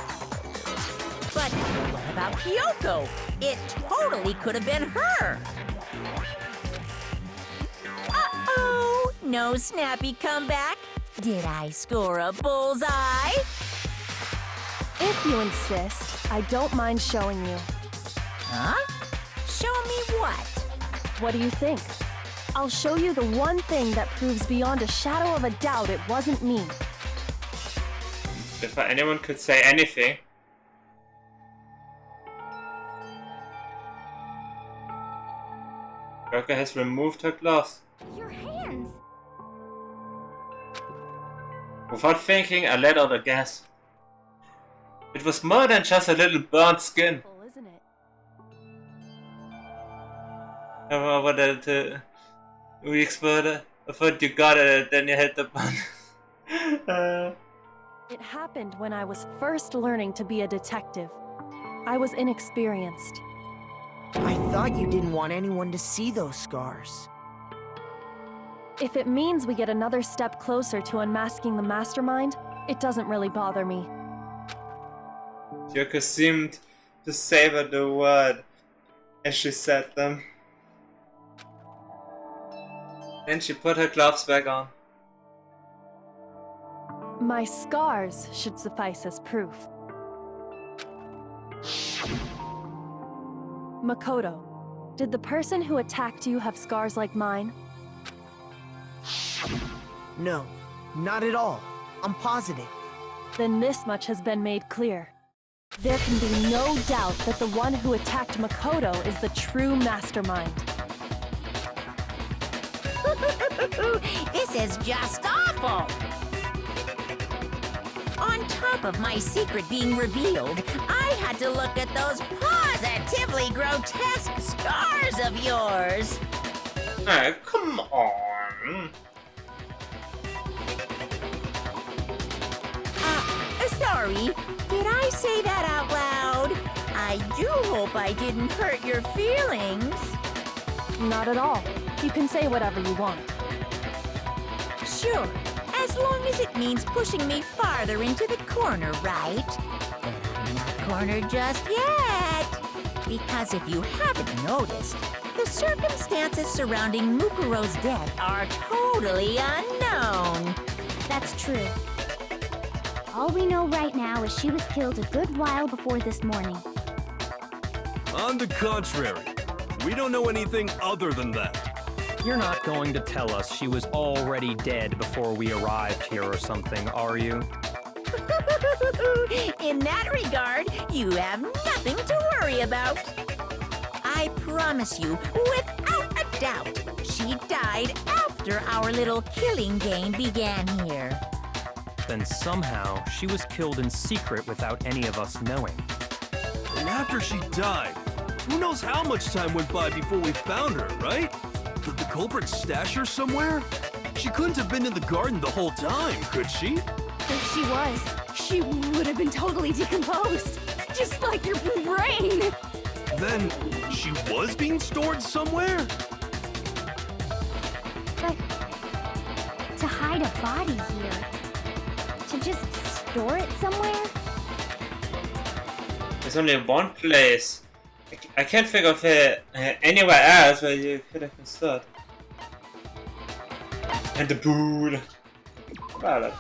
But what about Kyoko? It totally could have been her. Uh-oh! No snappy comeback? Did I score a bullseye?
If you insist, I don't mind showing you.
Huh? Show me what?
What do you think? I'll show you the one thing that proves beyond a shadow of a doubt it wasn't me.
If anyone could say anything. Burger has removed her gloves.
Your hands!
Without thinking, I let out a gasp. It was more than just a little burnt skin.
Isn't it?
Over the weeks further, I thought you got it, then you hit the button.
It happened when I was first learning to be a detective. I was inexperienced.
I thought you didn't want anyone to see those scars.
If it means we get another step closer to unmasking the mastermind, it doesn't really bother me.
Yoko seemed to savor the word as she said them. Then she put her gloves back on.
My scars should suffice as proof. Makoto, did the person who attacked you have scars like mine?
No, not at all. I'm positive.
Then this much has been made clear. There can be no doubt that the one who attacked Makoto is the true mastermind.
This is just awful! On top of my secret being revealed, I had to look at those positively grotesque scars of yours!
Hey, come on!
Sorry, did I say that out loud? I do hope I didn't hurt your feelings.
Not at all. You can say whatever you want.
Sure, as long as it means pushing me farther into the corner, right? But I'm not cornered just yet. Because if you haven't noticed, the circumstances surrounding Mukuro's death are totally unknown.
That's true. All we know right now is she was killed a good while before this morning.
On the contrary, we don't know anything other than that.
You're not going to tell us she was already dead before we arrived here or something, are you?
In that regard, you have nothing to worry about. I promise you, without a doubt, she died after our little killing game began here.
Then somehow she was killed in secret without any of us knowing.
And after she died, who knows how much time went by before we found her, right? Did the culprit stash her somewhere? She couldn't have been in the garden the whole time, could she?
If she was, she would have been totally decomposed. Just like your brain.
Then she was being stored somewhere?
But to hide a body here, to just store it somewhere?
There's only one place. I can't think of anywhere else where you could have been stored. And the pool. Well,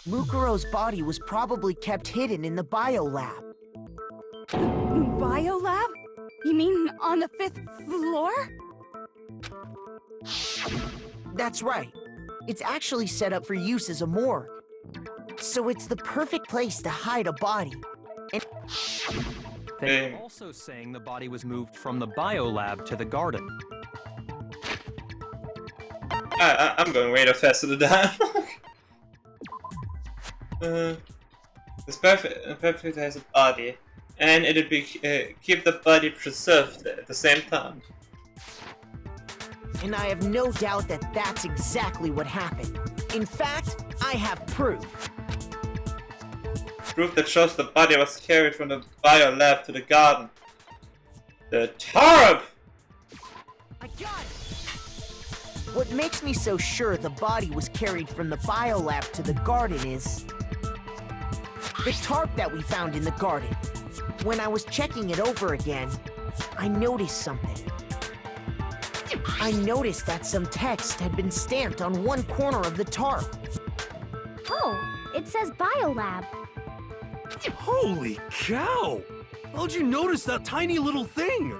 Mukuro's body was probably kept hidden in the biolab.
Biolab? You mean on the 5th floor?
That's right. It's actually set up for use as a morgue. So it's the perfect place to hide a body. And
They're also saying the body was moved from the biolab to the garden.
I'm going way too fast to the dialogue. This perfect has a body, and it'll be keep the body preserved at the same time.
And I have no doubt that that's exactly what happened. In fact, I have proof.
Proof that shows the body was carried from the biolab to the garden. The tarp!
I got it! What makes me so sure the body was carried from the biolab to the garden is the tarp that we found in the garden. When I was checking it over again, I noticed something. I noticed that some text had been stamped on one corner of the tarp.
Oh, it says Biolab.
Holy cow! How'd you notice that tiny little thing?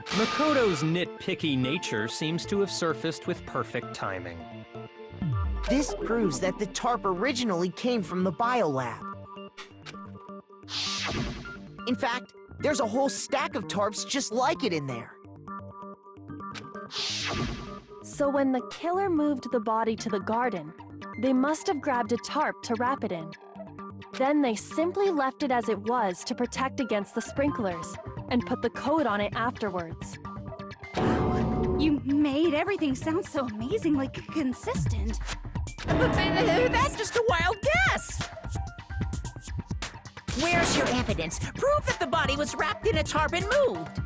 Makoto's nitpicky nature seems to have surfaced with perfect timing.
This proves that the tarp originally came from the biolab. In fact, there's a whole stack of tarps just like it in there.
So when the killer moved the body to the garden, they must have grabbed a tarp to wrap it in. Then they simply left it as it was to protect against the sprinklers, and put the coat on it afterwards.
You made everything sound so amazingly consistent.
That's just a wild guess! Where's your evidence? Prove that the body was wrapped in a tarp and moved!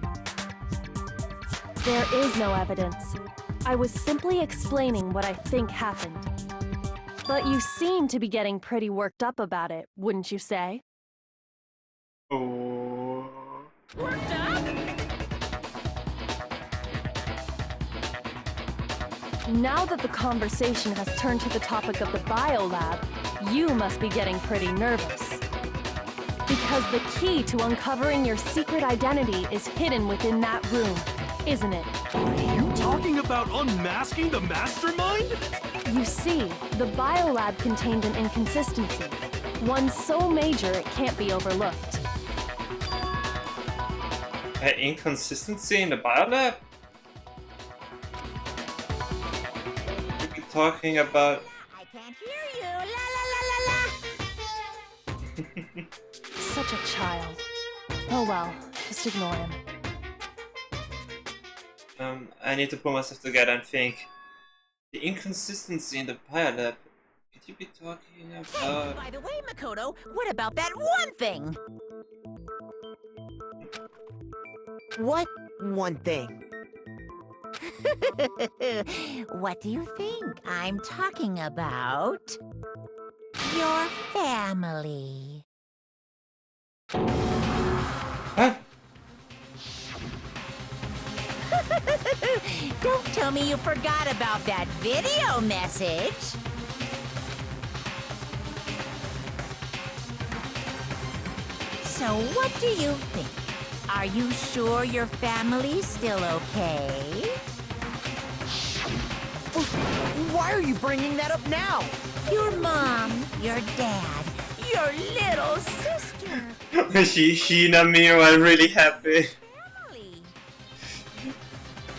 There is no evidence. I was simply explaining what I think happened. But you seem to be getting pretty worked up about it, wouldn't you say?
Oh.
Worked up?
Now that the conversation has turned to the topic of the biolab, you must be getting pretty nervous. Because the key to uncovering your secret identity is hidden within that room, isn't it?
Are you talking about unmasking the mastermind?
You see, the biolab contained an inconsistency, one so major it can't be overlooked.
An inconsistency in the biolab? You're talking about...
I can't hear you! La la la la la!
Such a child. Oh well, just ignore him.
I need to pull myself together and think. The inconsistency in the biolab. Could you be talking
Hey,
about...
by the way, Makoto, what about that one thing?
What one thing?
What do you think I'm talking about? Your family.
What?
Don't tell me you forgot about that video message. So what do you think? Are you sure your family's still okay?
Why are you bringing that up now?
Your mom, your dad, your little sister.
Sheena and me are really happy.
Family.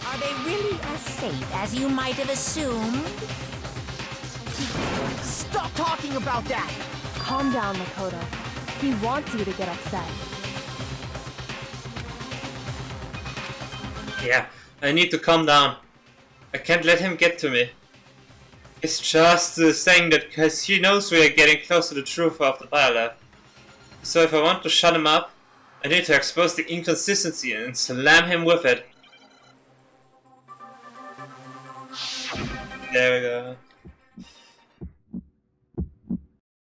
Are they really as safe as you might have assumed?
Stop talking about that!
Calm down, Makoto. He wants you to get upset.
Yeah, I need to calm down. I can't let him get to me. It's just saying that because he knows we are getting close to the truth of the biolab. So if I want to shut him up, I need to expose the inconsistency and slam him with it. There we go.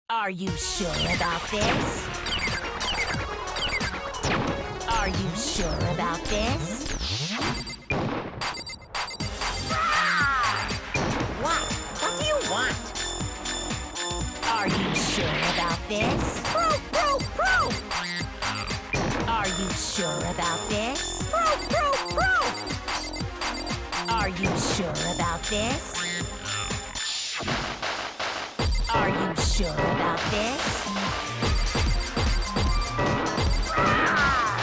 Are you sure about this? Are you sure about this? Ah! What? What do you want? Are you sure about this? Proof! Proof! Proof! Are you sure about this? Proof! Proof! Proof! Are you sure about this? Are you sure about this? Ah!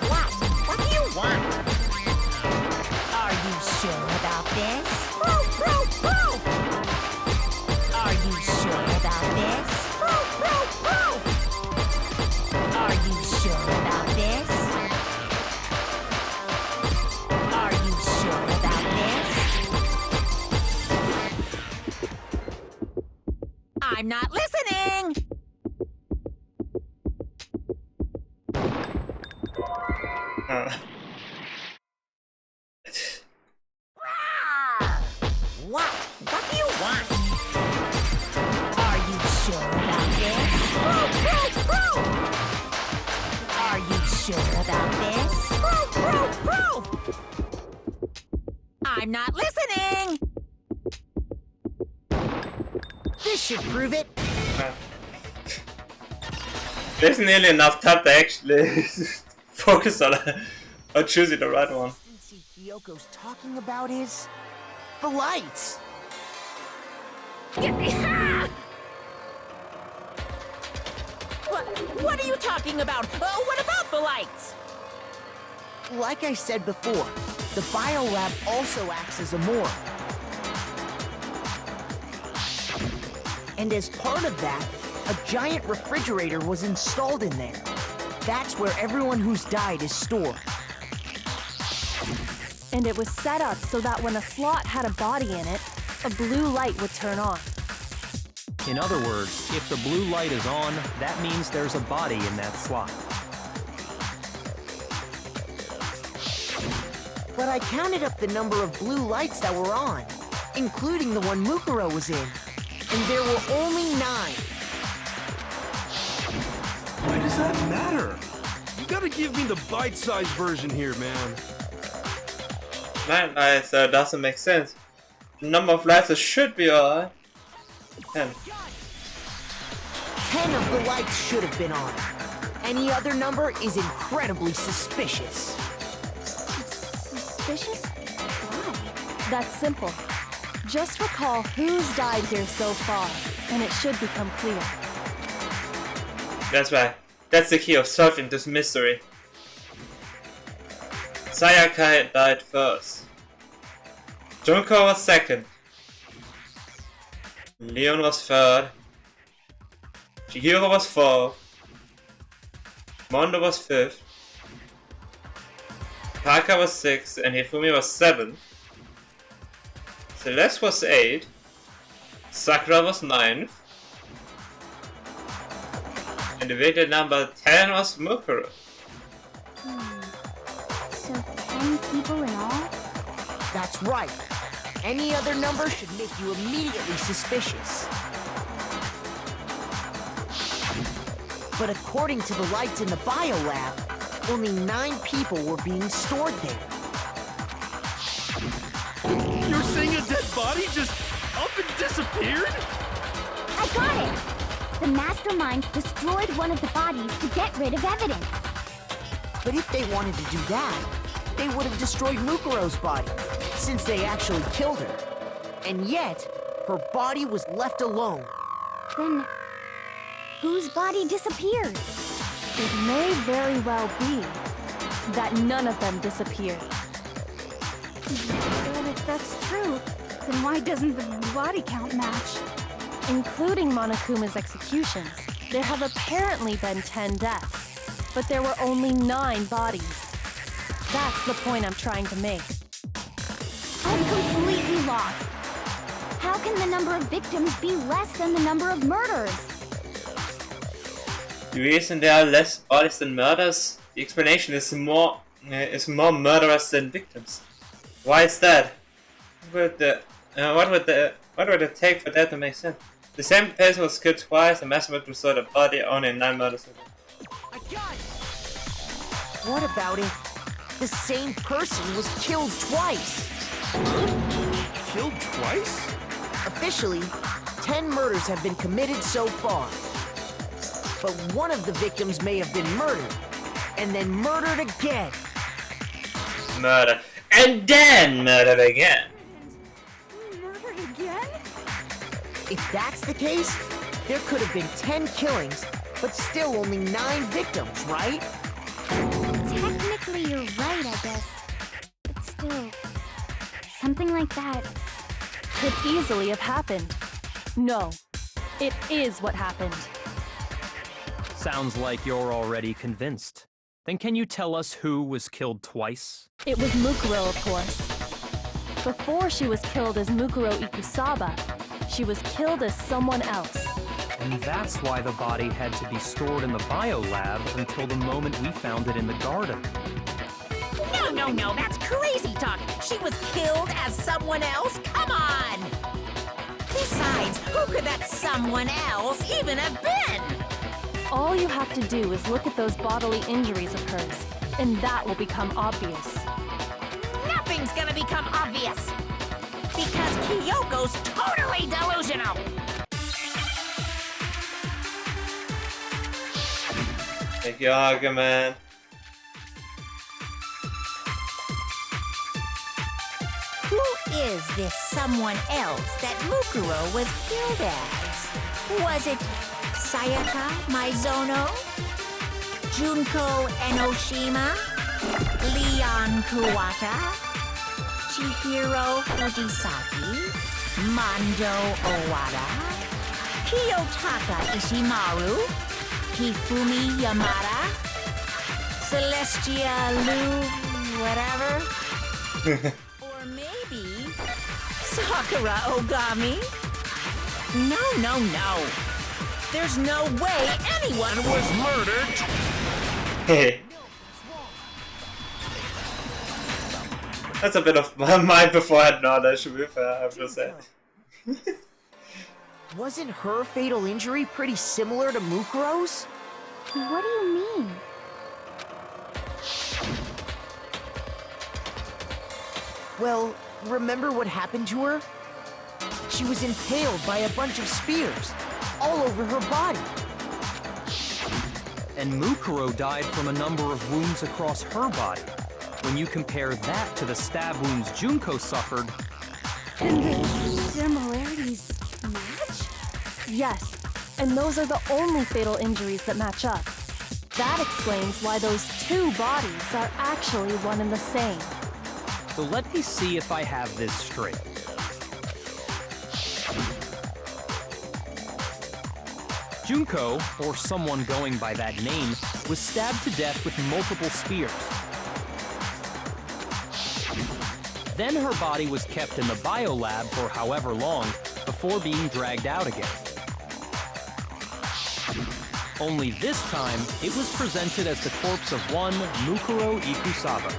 What? What do you want? Are you sure about this? Proof! Proof! Proof! Are you sure about this? Proof! Proof! Proof! Are you sure about this? Are you sure about this? I'm not listening! Ah! What? What do you want? Are you sure about this? Proof! Proof! Proof! Are you sure about this? Proof! Proof! Proof! I'm not listening!
This should prove it.
There's nearly enough time to actually focus on choosing the right one.
See, Kyoko's talking about is the lights.
What are you talking about? What about the lights?
Like I said before, the biolab also acts as a morgue. And as part of that, a giant refrigerator was installed in there. That's where everyone who's died is stored.
And it was set up so that when a slot had a body in it, a blue light would turn on.
In other words, if the blue light is on, that means there's a body in that slot.
But I counted up the number of blue lights that were on, including the one Mukuro was in, and there were only 9.
Why does that matter? You gotta give me the bite-sized version here, man.
9 lights doesn't make sense. The number of lights should be alright. 10.
10 of the lights should have been on. Any other number is incredibly suspicious.
Suspicious? Why?
That's simple. Just recall who's died here so far, and it should become clear.
That's right. That's the key of solving this mystery. Sayaka died first. Junko was second. Leon was third. Chihiro was fourth. Mondo was fifth. Taka was sixth and Hifumi was seventh. Celeste was 8th. Sakura was 9th. And the victim number 10 was Mukuro.
So 10 people in all?
That's right. Any other number should make you immediately suspicious. But according to the lights in the biolab, only 9 people were being stored there.
You're saying a dead body just up and disappeared?
I got it! The mastermind destroyed one of the bodies to get rid of evidence.
But if they wanted to do that, they would have destroyed Mukuro's body, since they actually killed her. And yet, her body was left alone.
Then, whose body disappeared?
It may very well be that none of them disappeared.
But if that's true, then why doesn't the body count match?
Including Monokuma's executions, there have apparently been 10 deaths, but there were only 9 bodies. That's the point I'm trying to make.
I'm completely lost. How can the number of victims be less than the number of murders?
The reason there are less bodies than murders, the explanation is more murderers than victims. Why is that? What would it take for that to make sense? The same person was killed twice, and massacred to sort of body only 9 murders.
What about if the same person was killed twice?
Killed twice?
Officially, 10 murders have been committed so far. But one of the victims may have been murdered, and then murdered again.
Murder. And then murdered again.
Murdered again?
If that's the case, there could have been 10 killings, but still only 9 victims, right?
Technically, you're right, I guess. But still, something like that.
Could easily have happened. No, it is what happened.
Sounds like you're already convinced. Then can you tell us who was killed twice?
It was Mukuro, of course. Before she was killed as Mukuro Ikusaba, she was killed as someone else.
And that's why the body had to be stored in the biolab until the moment we found it in the garden.
No, that's crazy talk. She was killed as someone else? Come on! Besides, who could that someone else even have been?
All you have to do is look at those bodily injuries of hers, and that will become obvious.
Nothing thing's gonna become obvious. Because Kyoko's totally delusional.
Make your argument.
Who is this someone else that Mukuro was killed as? Was it Sayaka Maizono? Junko Enoshima? Leon Kuwata? Chihiro Fujisaki? Mondo Owada? Kiyotaka Ishimaru? Hifumi Yamada? Celestia Lu... whatever? Or maybe... Sakura Ogami? No. There's no way anyone was murdered!
Hey. That's a bit of my beforehand knowledge, to be fair, I have to say.
Wasn't her fatal injury pretty similar to Mukuro's?
What do you mean?
Well, remember what happened to her? She was impaled by a bunch of spears, all over her body.
And Mukuro died from a number of wounds across her body. When you compare that to the stab wounds Junko suffered...
And the similarities match?
Yes, and those are the only fatal injuries that match up. That explains why those two bodies are actually one and the same.
So let me see if I have this straight. Junko, or someone going by that name, was stabbed to death with multiple spears. Then her body was kept in the biolab for however long before being dragged out again. Only this time, it was presented as the corpse of one Mukuro Ikusawa.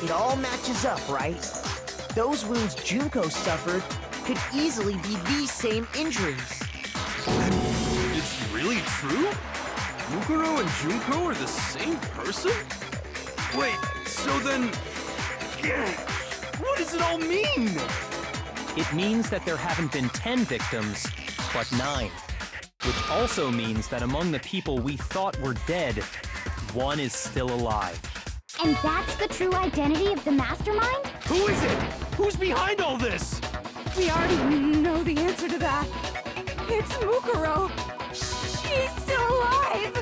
It all matches up, right? Those wounds Junko suffered could easily be these same injuries.
It's really true? Mukuro and Junko are the same person? Wait, so then... what does it all mean?
It means that there haven't been 10 victims, but 9. Which also means that among the people we thought were dead, one is still alive.
And that's the true identity of the mastermind?
Who is it? Who's behind all this?
We already know the answer to that. It's Mukuro. She's still alive.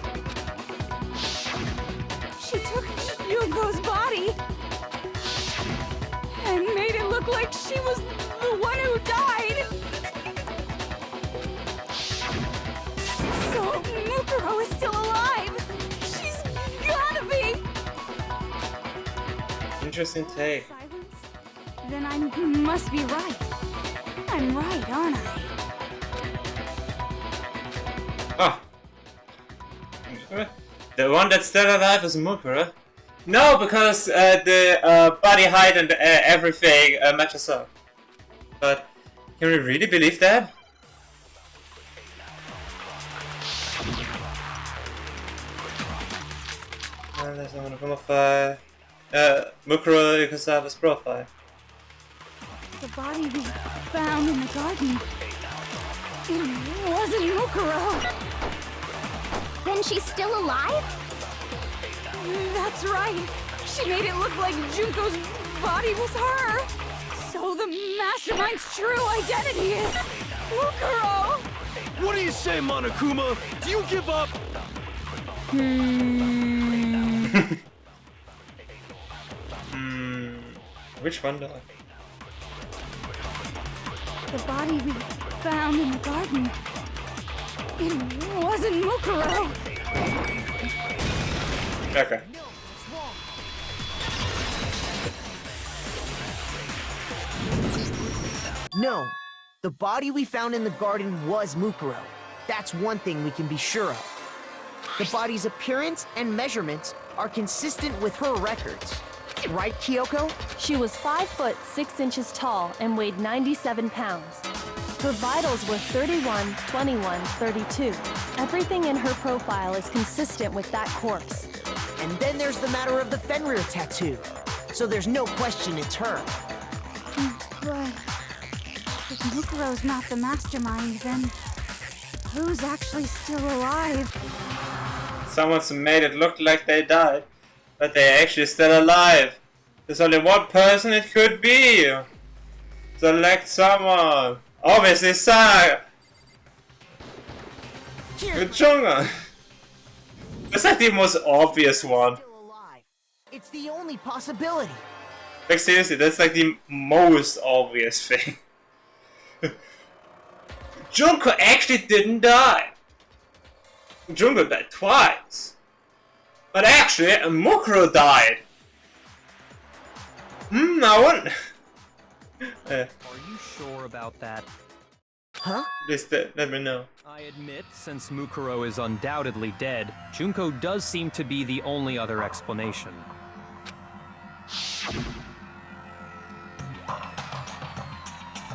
She took Junko's body and made it look like she was the one who died. So Mukuro is still alive. She's gotta be.
Interesting take.
Silence? Then I must be right. I'm right, aren't I?
Oh. The one that's still alive is Mukuro. No, because the body height and everything matches up. But can we really believe that? There's no one profile. Mukuro Ikusawa's profile.
The body we found in the garden. It wasn't Mukuro.
Then she's still alive?
That's right. She made it look like Junko's body was her. So the mastermind's true identity is Mukuro.
What do you say, Monokuma? Do you give up?
Which one though?
The body we found in the garden. It wasn't Mukuro.
Okay.
No, the body we found in the garden was Mukuro. That's one thing we can be sure of. The body's appearance and measurements are consistent with her records. Right, Kyoko?
She was 5 foot 6 inches tall and weighed 97 pounds. Her vitals were 31, 21, 32. Everything in her profile is consistent with that corpse.
And then there's the matter of the Fenrir tattoo. So there's no question it's her.
But if Mukuro's not the mastermind, then who's actually still alive?
Someone's made it look like they died, but they're actually still alive. There's only one person it could be. Select someone. Obviously, Saga. Good Junga. That's like the most obvious one.
Still alive. It's the only possibility.
Like seriously, that's like the most obvious thing. Junko actually didn't die. Junko died twice. But actually, Mukuro died. I wouldn't.
Are you sure about that?
Huh?
Just let me know.
I admit, since Mukuro is undoubtedly dead, Junko does seem to be the only other explanation.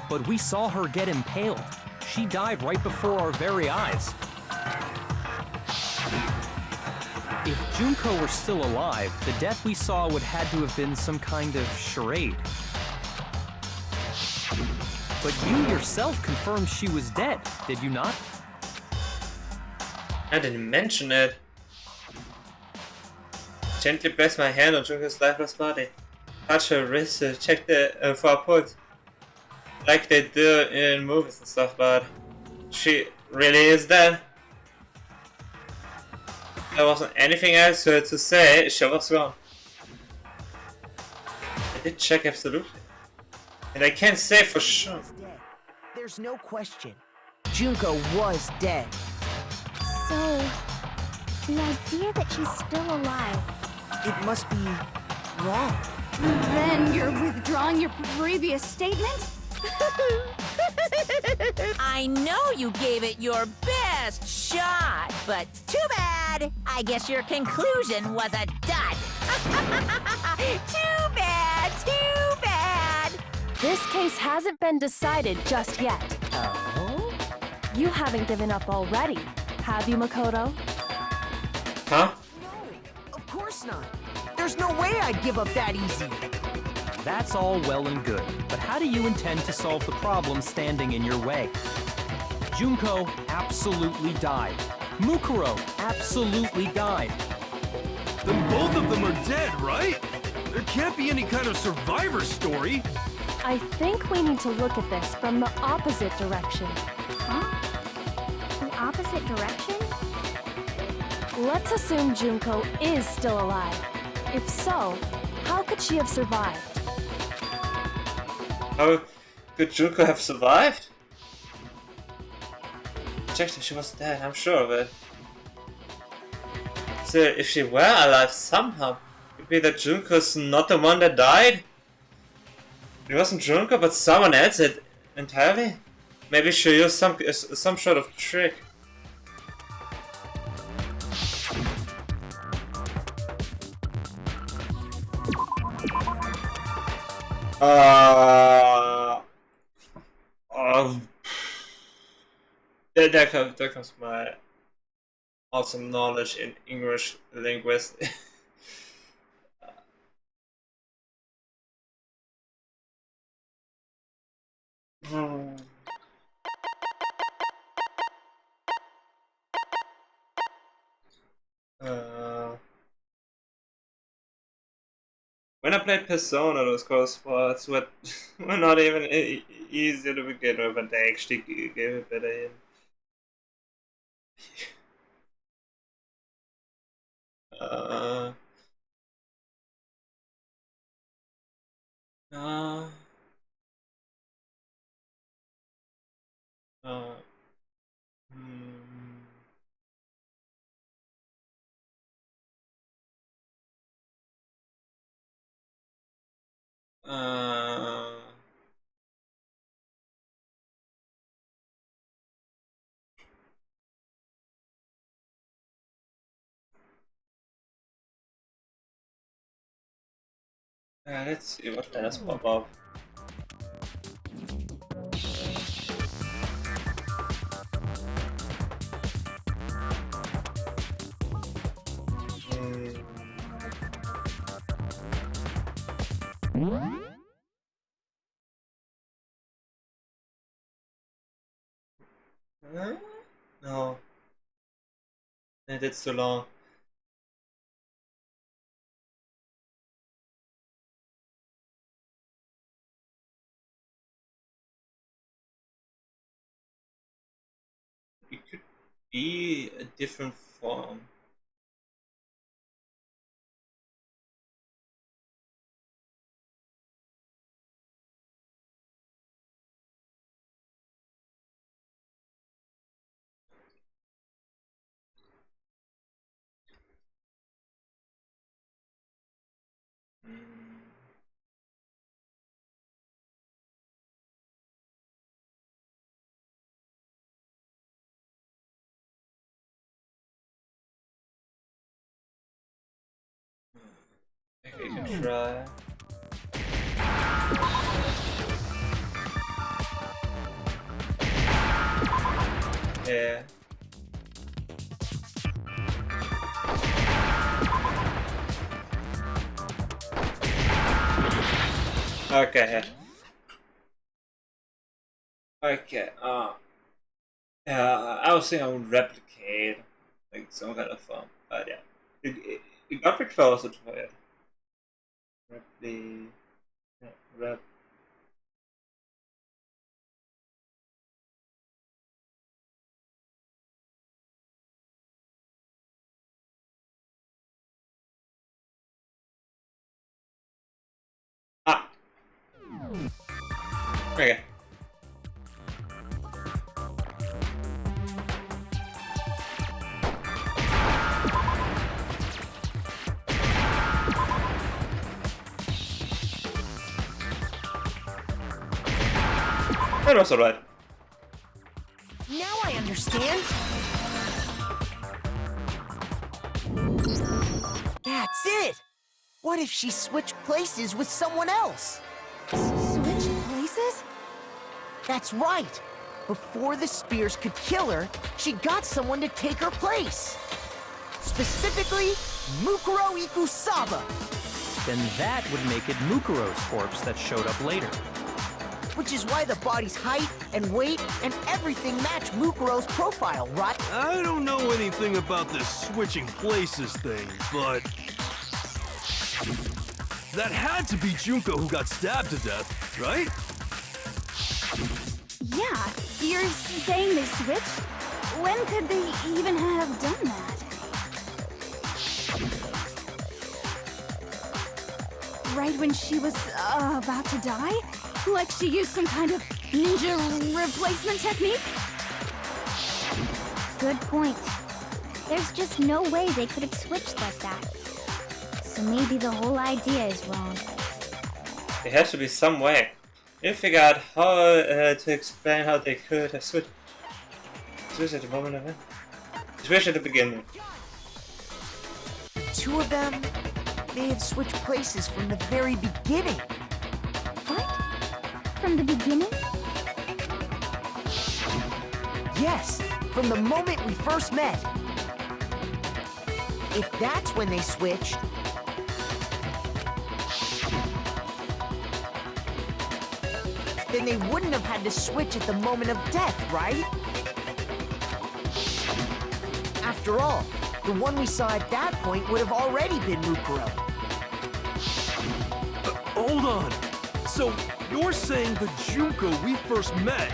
But we saw her get impaled. She died right before our very eyes. If Junko were still alive, the death we saw would had to have been some kind of charade. But you yourself confirmed she was dead, did you not?
I didn't mention it. Gently press my hand on Junko's lifeless body. Touch her wrist to check for a pulse. Like they do in movies and stuff, but she really is dead. There wasn't anything else to say, she was gone. I did check absolutely. And I can't say for sure.
Dead. There's no question. Junko was dead.
So, the idea that she's still alive.
It must be wrong.
Then you're withdrawing your previous statement?
I know you gave it your best shot, but too bad. I guess your conclusion was a dud. Too bad, too bad.
This case hasn't been decided just yet.
Oh?
You haven't given up already, have you, Makoto?
Huh?
No, of course not. There's no way I'd give up that easy.
That's all well and good, but how do you intend to solve the problem standing in your way? Junko absolutely died. Mukuro absolutely died.
Then both of them are dead, right? There can't be any kind of survivor story.
I think we need to look at this from the opposite direction.
Huh? The opposite direction?
Let's assume Junko is still alive. If so, how could she have survived?
How could Junko have survived? Checked if she was dead, I'm sure of it. So if she were alive somehow, could it be that Junko's not the one that died? It wasn't Junko, but someone else did entirely? Maybe she used some sort of trick. There comes my awesome knowledge in English linguistics. When I played Persona, those correspondents were not even easy to begin with, but they actually gave a better hint. uh, uh, uh, hmm. Let's see what does pop up. Huh? No. It's too long. It could be a different form. Hmm. Maybe you can try. Yeah. Okay. Okay. Yeah, I was thinking I would replicate like some kind of form, but yeah, it got pretty close to it. Repli, yeah, rep. Ah. Okay. That was alright.
Now I understand. That's it! What if she switched places with someone else?
Switch places?
That's right. Before the spears could kill her, she got someone to take her place. Specifically, Mukuro Ikusaba.
Then that would make it Mukuro's corpse that showed up later.
Which is why the body's height and weight and everything match Mukuro's profile, right?
I don't know anything about this switching places thing, but... that had to be Junko who got stabbed to death, right?
Yeah, you're saying they switched? When could they even have done that? Right when she was about to die? Like she used some kind of ninja replacement technique?
Good point. There's just no way they could have switched like that. So maybe the whole idea is wrong.
There has to be some way. You figure out how to explain how they could have switched. Switch at the moment of it. Switch at the beginning.
The two of them, they had switched places from the very beginning.
What? From the beginning?
Yes, from the moment we first met. If that's when they switched, then they wouldn't have had to switch at the moment of death, right? After all, the one we saw at that point would have already been Mukuro.
Hold on. So, you're saying the Junko we first met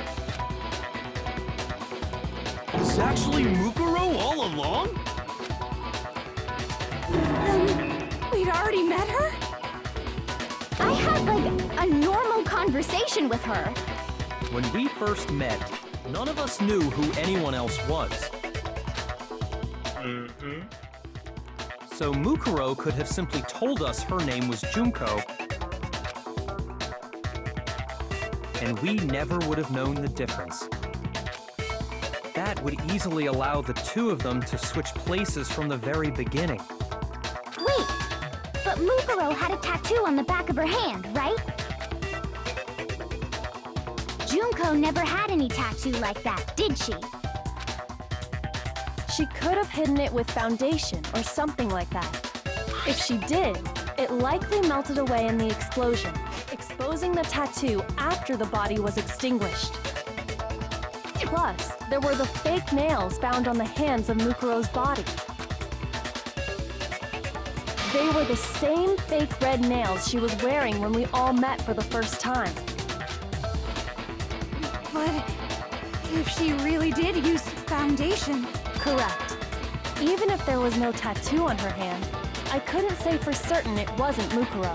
was actually Mukuro all along?
Then we'd already met her?
I had, like, a normal conversation with her.
When we first met, none of us knew who anyone else was.
Mm-hmm.
So Mukuro could have simply told us her name was Junko, and we never would have known the difference. That would easily allow the two of them to switch places from the very beginning.
Wait, but Mukuro had a tattoo on the back of her hand, right? Junko never had any tattoo like that, did she?
She could have hidden it with foundation or something like that. If she did, it likely melted away in the explosion, exposing the tattoo after the body was extinguished. Plus, there were the fake nails found on the hands of Mukuro's body. They were the same fake red nails she was wearing when we all met for the first time.
But if she really did use foundation...
Correct. Even if there was no tattoo on her hand, I couldn't say for certain it wasn't Mukuro.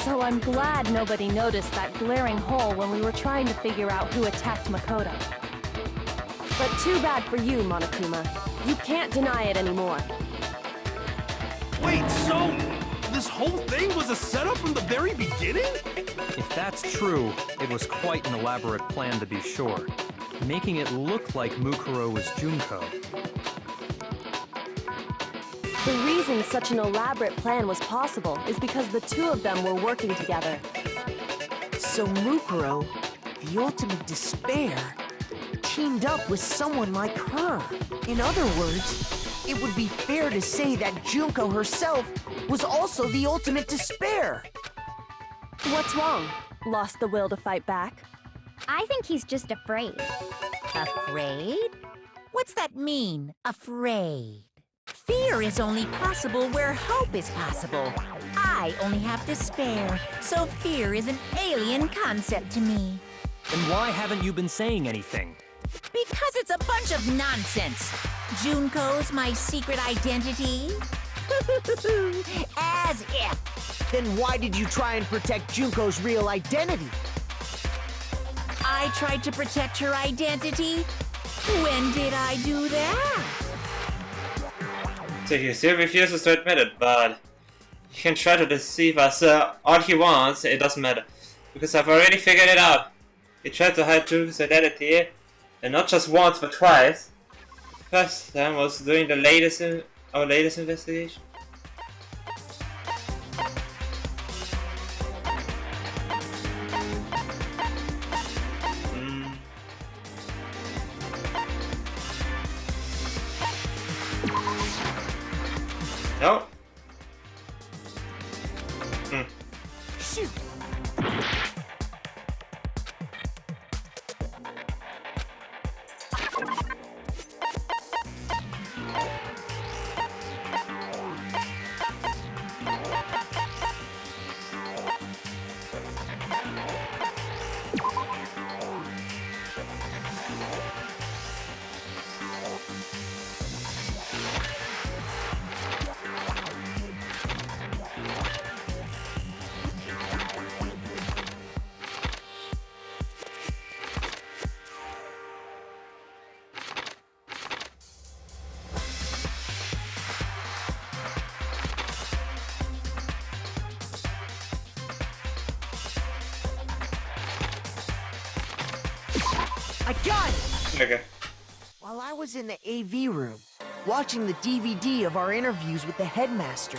So I'm glad nobody noticed that glaring hole when we were trying to figure out who attacked Makoto. But too bad for you, Monokuma. You can't deny it anymore.
Wait, so this whole thing was a setup from the very beginning?
If that's true, it was quite an elaborate plan to be sure, making it look like Mukuro was Junko.
The reason such an elaborate plan was possible is because the two of them were working together.
So Mukuro, the ultimate despair, teamed up with someone like her. In other words, it would be fair to say that Junko herself was also the ultimate despair.
What's wrong? Lost the will to fight back?
I think he's just afraid.
Afraid? What's that mean, afraid? Fear is only possible where hope is possible. I only have despair, so fear is an alien concept to me.
Then why haven't you been saying anything?
Because it's a bunch of nonsense. Junko's my secret identity? As if.
Then why did you try and protect Junko's real identity?
I tried to protect her identity? When did I do that?
So he still refuses to admit it, but he can try to deceive us all he wants, it doesn't matter. Because I've already figured it out. He tried to hide Junko's identity, and not just once but twice. The first time was during the our latest investigation. No.
Shoot! I got it!
Okay.
While I was in the AV room, watching the DVD of our interviews with the headmaster,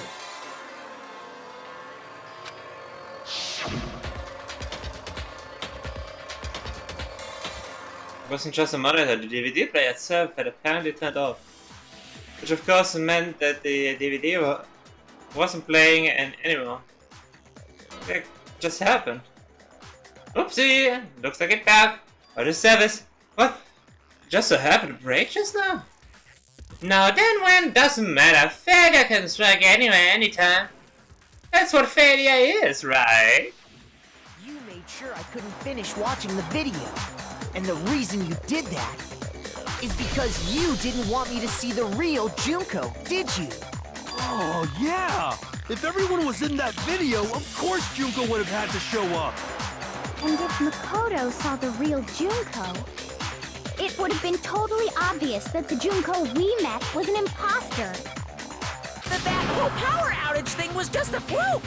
It wasn't just a monitor, the DVD player itself had apparently turned off. Which of course meant that the DVD wasn't playing anymore. It just happened. Oopsie! Looks like it back. Or the service. What? Just so happened to break just now? Now then when doesn't matter. Failure can strike anywhere, anytime. That's what failure is, right?
you made sure I couldn't finish watching the video. And the reason you did that is because you didn't want me to see the real Junko, did you?
Oh, yeah! If everyone was in that video, of course Junko would have had to show up.
And if Makoto saw the real Junko, it would have been totally obvious that the Junko we met was an imposter.
That whole power outage thing was just a fluke!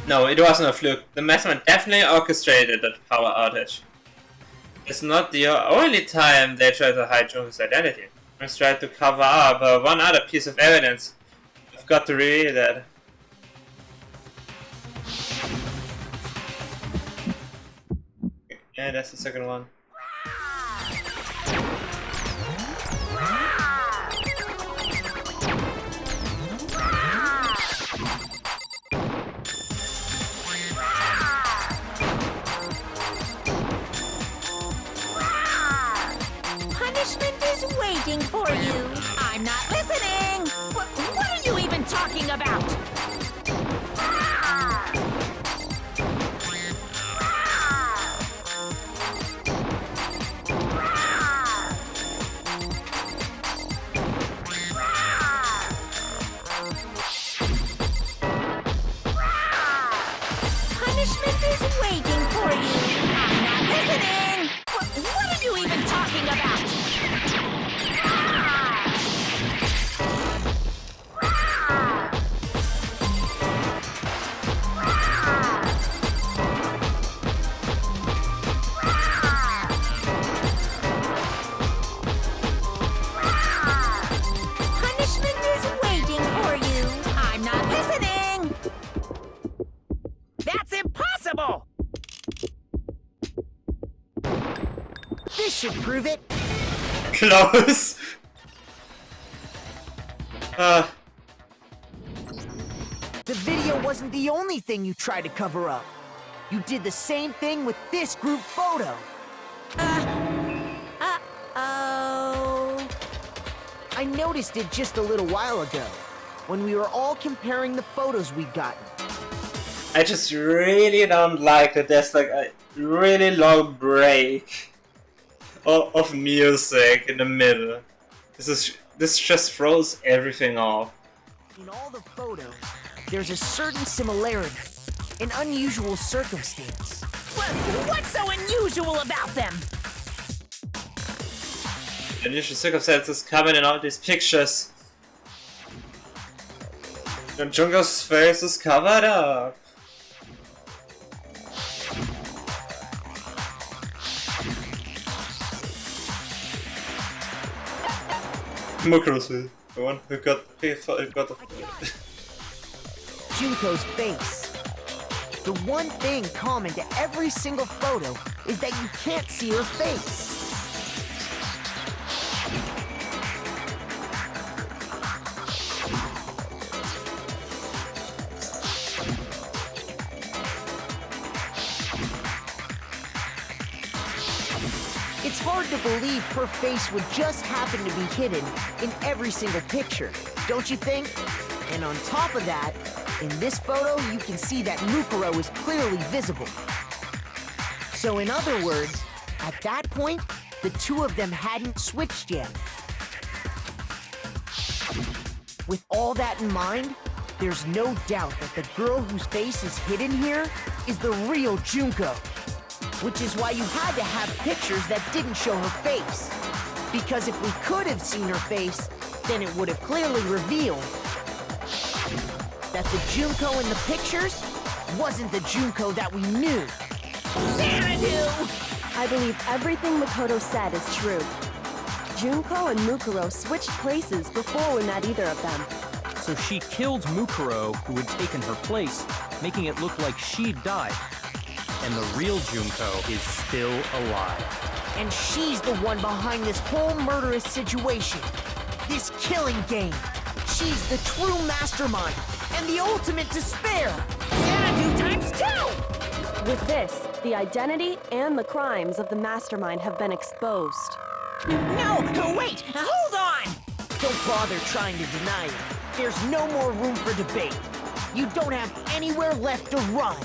No, it wasn't a fluke. The Messman definitely orchestrated that power outage. It's not the only time they tried to hide Junko's identity. They tried to cover up one other piece of evidence. I've got to reveal that. Yeah, that's the second one.
waiting for you. I'm not listening. What are you even talking about? Punishment is waiting for you. I'm not listening. What are you even talking about? Punishment is waiting for you. I'm not listening. That's impossible!
This should prove it.
Close.
The video wasn't the only thing you tried to cover up. You did the same thing with this group photo.
Uh-oh.
I noticed it just a little while ago, when we were all comparing the photos we'd gotten.
I just really don't like that there's like a really long break of music in the middle. This just throws everything off.
In all the photos, there's a certain similarity, an unusual circumstance.
What's so unusual about them?
Unusual circumstances coming in all these pictures. And Junko's face is covered up. Mukuro's the one who got
Junko's face. The one thing common to every single photo is that you can't see her face. It's hard to believe her face would just happen to be hidden in every single picture, don't you think? And on top of that, in this photo, you can see that Mukuro is clearly visible. So in other words, at that point, the two of them hadn't switched yet. With all that in mind, there's no doubt that the girl whose face is hidden here is the real Junko. Which is why you had to have pictures that didn't show her face. Because if we could have seen her face, then it would have clearly revealed that the Junko in the pictures wasn't the Junko that we knew.
Xanadu!
I believe everything Makoto said is true. Junko and Mukuro switched places before we met either of them.
So she killed Mukuro, who had taken her place, making it look like she'd died. And the real Junko is still alive.
And she's the one behind this whole murderous situation. This killing game. She's the true mastermind and the ultimate despair.
Xanadu times 2!
With this, the identity and the crimes of the mastermind have been exposed.
No, wait, hold on!
Don't bother trying to deny it. There's no more room for debate. You don't have anywhere left to run.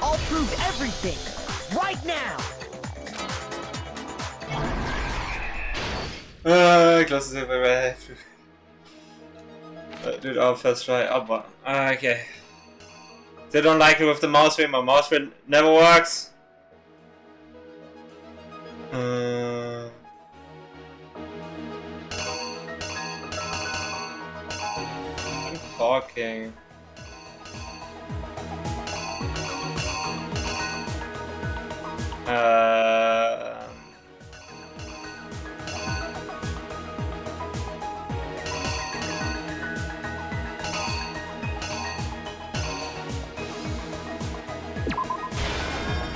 I'll prove everything, right now!
Ich lasse es einfach do it all first try. Oh, okay. They don't like it with the mouse wheel. My mouse wheel never works. I'm talking.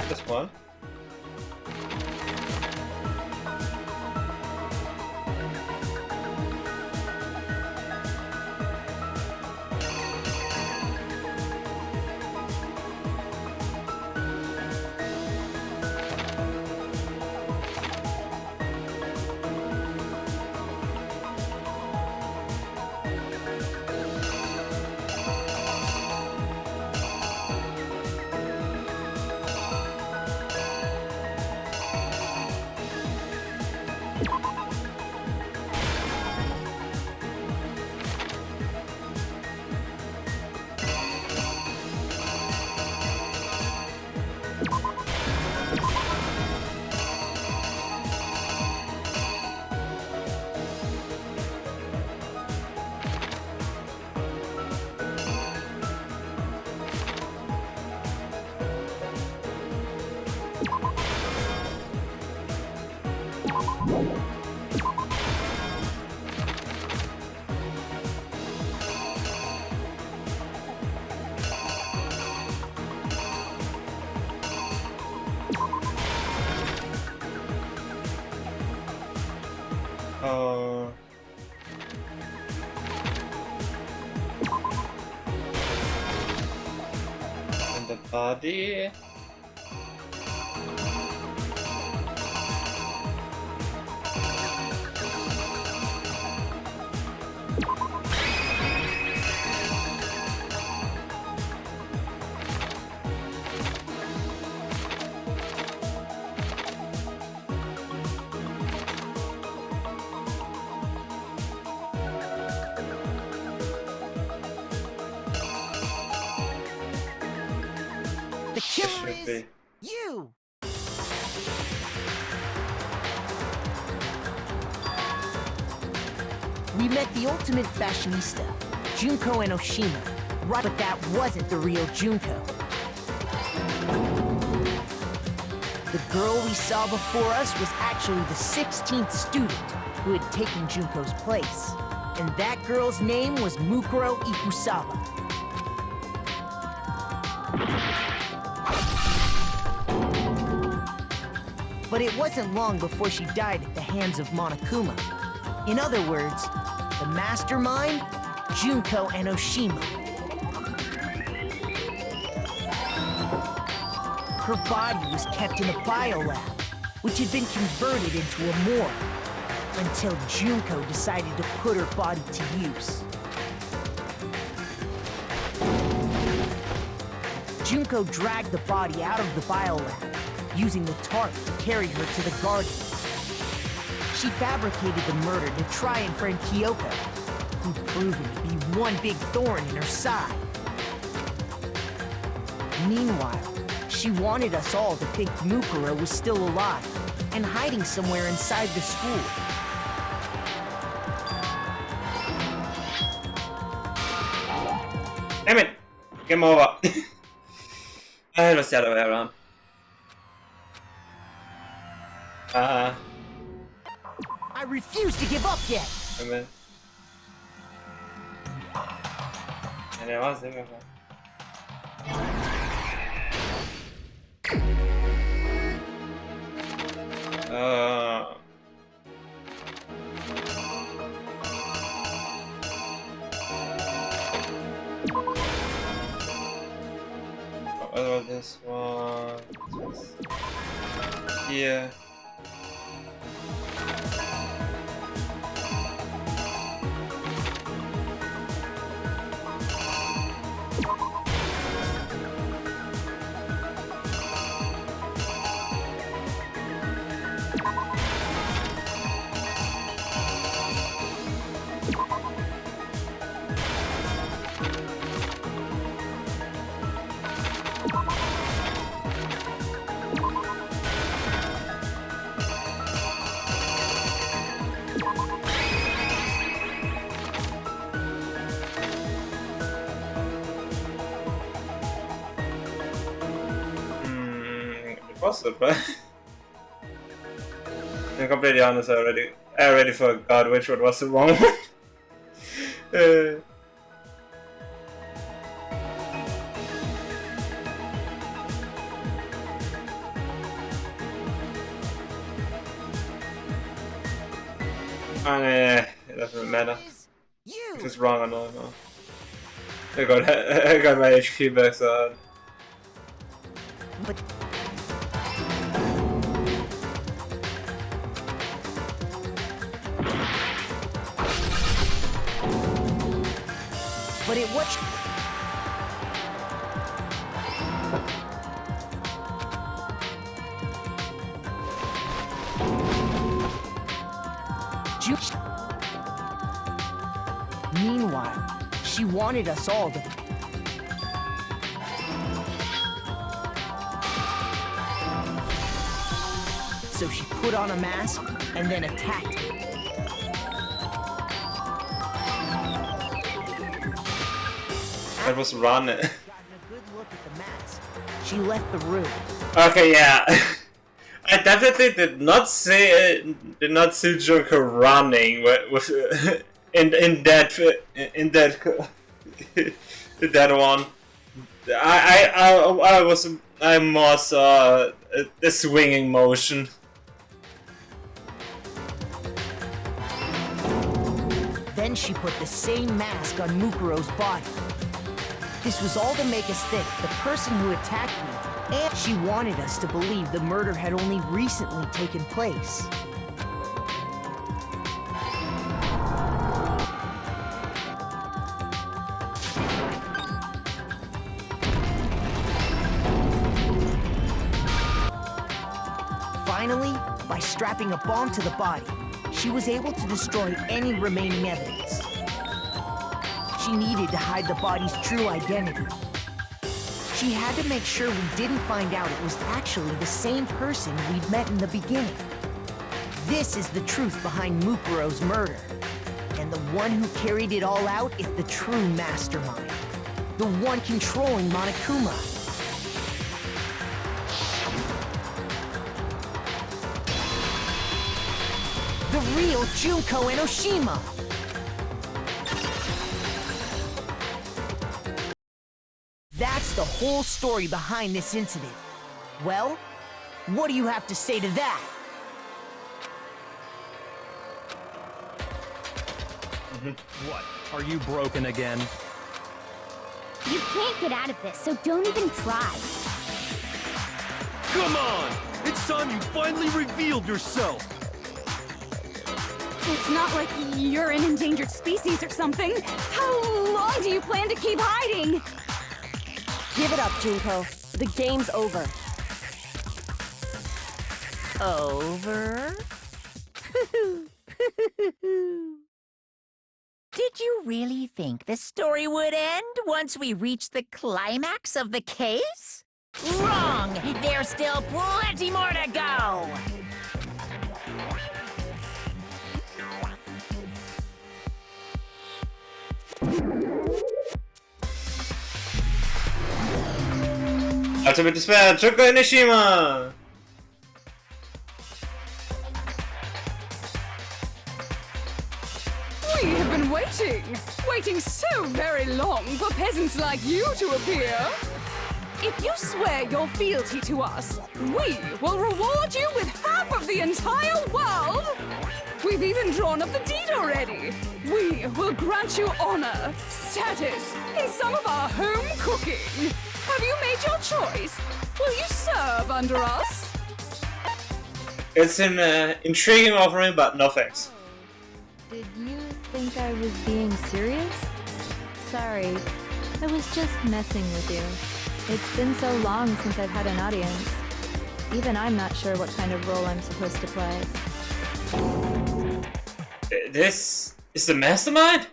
This one. Oh. And the body.
The killer
Should be.
is you! We met the ultimate fashionista, Junko Enoshima. Right, but that wasn't the real Junko. The girl we saw before us was actually the 16th student who had taken Junko's place. And that girl's name was Mukuro Ikusawa. But it wasn't long before she died at the hands of Monokuma. In other words, the mastermind, Junko Enoshima. Her body was kept in a biolab, which had been converted into a morgue, until Junko decided to put her body to use. Junko dragged the body out of the biolab, using the tarp to carry her to the garden. She fabricated the murder to try and friend Kyoko, who'd proven to be one big thorn in her side. Meanwhile, she wanted us all to think Mukuro was still alive and hiding somewhere inside the school.
Damn it! Game over. It was the other way around.
I refuse to give up yet!
Men. Men det var det. What about this one? Here. But I'm completely honest, I already forgot which one was the wrong one. It doesn't matter if it's wrong or not. No. I got my HP back, so.
But it was... Meanwhile, she wanted us all to... So she put on a mask and then attacked me.
I was running.
Gotten a good look at the mask. She left the room.
Okay, yeah. I definitely did not see Junko running with in that in that one. I more saw the swinging motion.
Then she put the same mask on Mukuro's body. This was all to make us think the person who attacked me, and she wanted us to believe the murder had only recently taken place. Finally, by strapping a bomb to the body, she was able to destroy any remaining evidence. She needed to hide the body's true identity. She had to make sure we didn't find out it was actually the same person we'd met in the beginning. This is the truth behind Mukuro's murder. And the one who carried it all out is the true mastermind. The one controlling Monokuma. The real Junko Enoshima! That's the whole story behind this incident. Well, what do you have to say to that?
What? Are you broken again?
You can't get out of this, so don't even try.
Come on! It's time you finally revealed yourself!
It's not like you're an endangered species or something. How long do you plan to keep hiding?
Give it up, Junko. The game's over.
Over? Did you really think the story would end once we reached the climax of the case? Wrong! There's still plenty more to go!
Ultimate Despair, Junko Enoshima!
We have been waiting so very long for peasants like you to appear. If you swear your fealty to us, we will reward you with half of the entire world. We've even drawn up the deed already. We will grant you honor, status, in some of our home cooking. Have you made your choice? Will you serve under us?
It's an intriguing offering, but no thanks.
Did you think I was being serious? Sorry, I was just messing with you. It's been so long since I've had an audience. Even I'm not sure what kind of role I'm supposed to play.
This is the mastermind?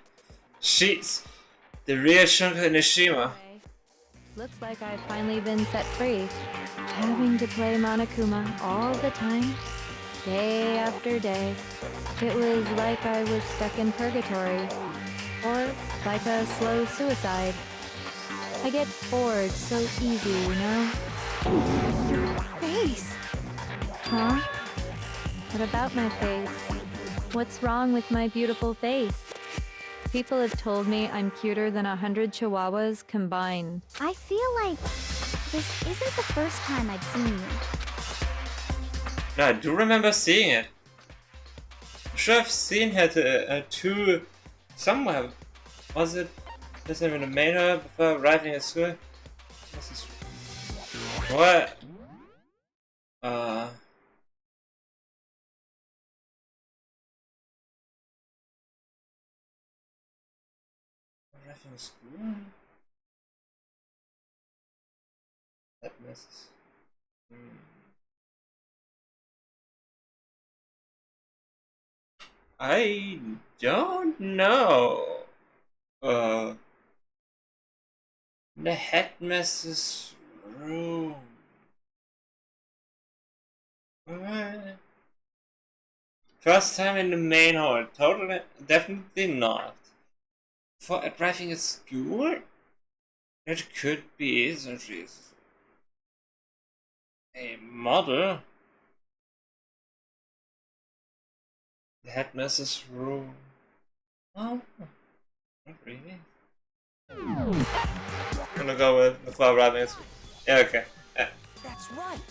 She's the real Junko Enoshima.
Looks like I've finally been set free. Having to play Monokuma all the time, day after day. It was like I was stuck in purgatory. Or like a slow suicide. I get bored so easy, you know?
Your face.
Huh? What about my face? What's wrong with my beautiful face? People have told me I'm cuter than 100 chihuahuas combined.
I feel like this isn't the first time I've seen you.
No, I do remember seeing it. I'm sure I've seen her too somewhere. Was it this in the main hall before arriving at school? This is what? Arriving at school? That misses. I don't know. The headmaster's room. First time in the main hall. Totally, definitely not. For arriving at school? That could be, since she's a model. The headmaster's room. Oh, not really. I'm gonna go with the flower rabbits. Yeah, okay. Yeah.
That's right.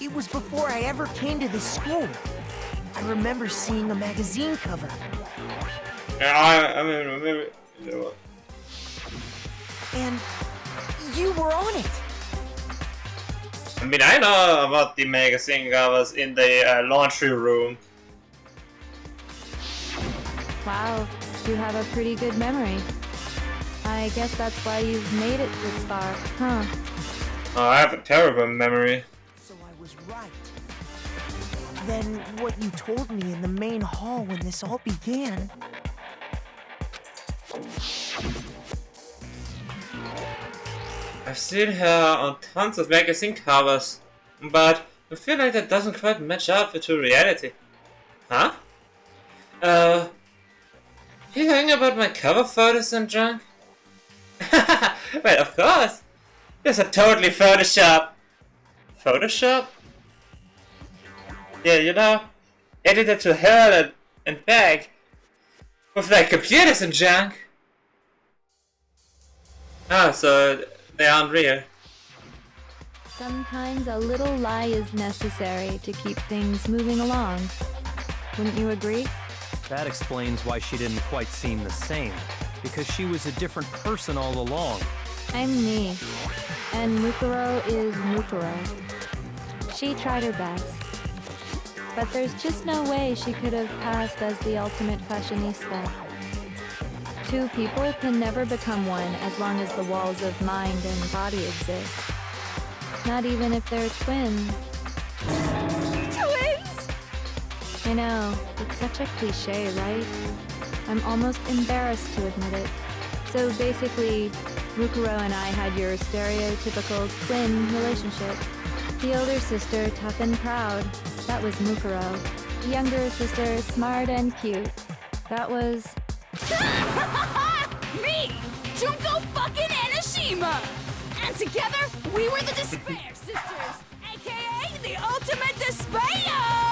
It was before I ever came to this school. I remember seeing a magazine cover.
Yeah, I mean, maybe. You know what?
And you were on it.
I mean, I know about the magazine covers in the laundry room.
Wow, you have a pretty good memory. I guess that's why you've made it this far, huh?
Oh, I have a terrible memory.
So I was right. Then what you told me in the main hall when this all began...
I've seen her on tons of magazine covers, but I feel like that doesn't quite match up to reality. Huh? You talking about my cover photos and junk? Well, of course. These are totally Photoshop. Photoshop? Yeah, you know, edited to hell and back with like computers and junk. Ah, so they aren't real.
Sometimes a little lie is necessary to keep things moving along. Wouldn't you agree?
That explains why she didn't quite seem the same, because she was a different person all along.
I'm me, and Mukuro is Mukuro. She tried her best, but there's just no way she could have passed as the ultimate fashionista. Two people can never become one as long as the walls of mind and body exist. Not even if they're twins.
Twins?
I know, it's such a cliche, right? I'm almost embarrassed to admit it. So basically, Mukuro and I had your stereotypical twin relationship. The older sister, tough and proud. That was Mukuro. The younger sister, smart and cute. That was...
Me! Junko fucking Enoshima! And together, we were the Despair Sisters, aka the Ultimate Despair!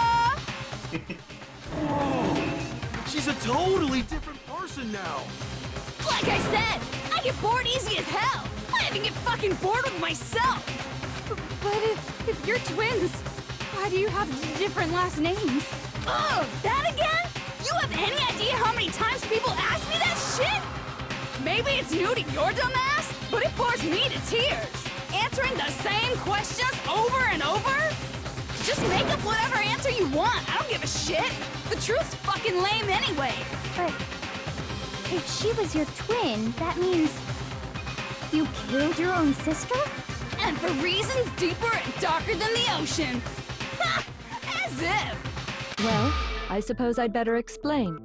Whoa! She's a totally different person now.
Like I said, I get bored easy as hell. I even get fucking bored with myself. But if you're twins, why do you have different last names? Oh, that again? You have any idea how many times people ask me that shit? Maybe it's new to your dumb ass, but it bores me to tears. Answering the same questions over and over? Just make up whatever answer you want. I don't give a shit. The truth's fucking lame anyway.
But if she was your twin, that means you killed your own sister?
And for reasons deeper and darker than the ocean. Ha! As if.
Well, I suppose I'd better explain.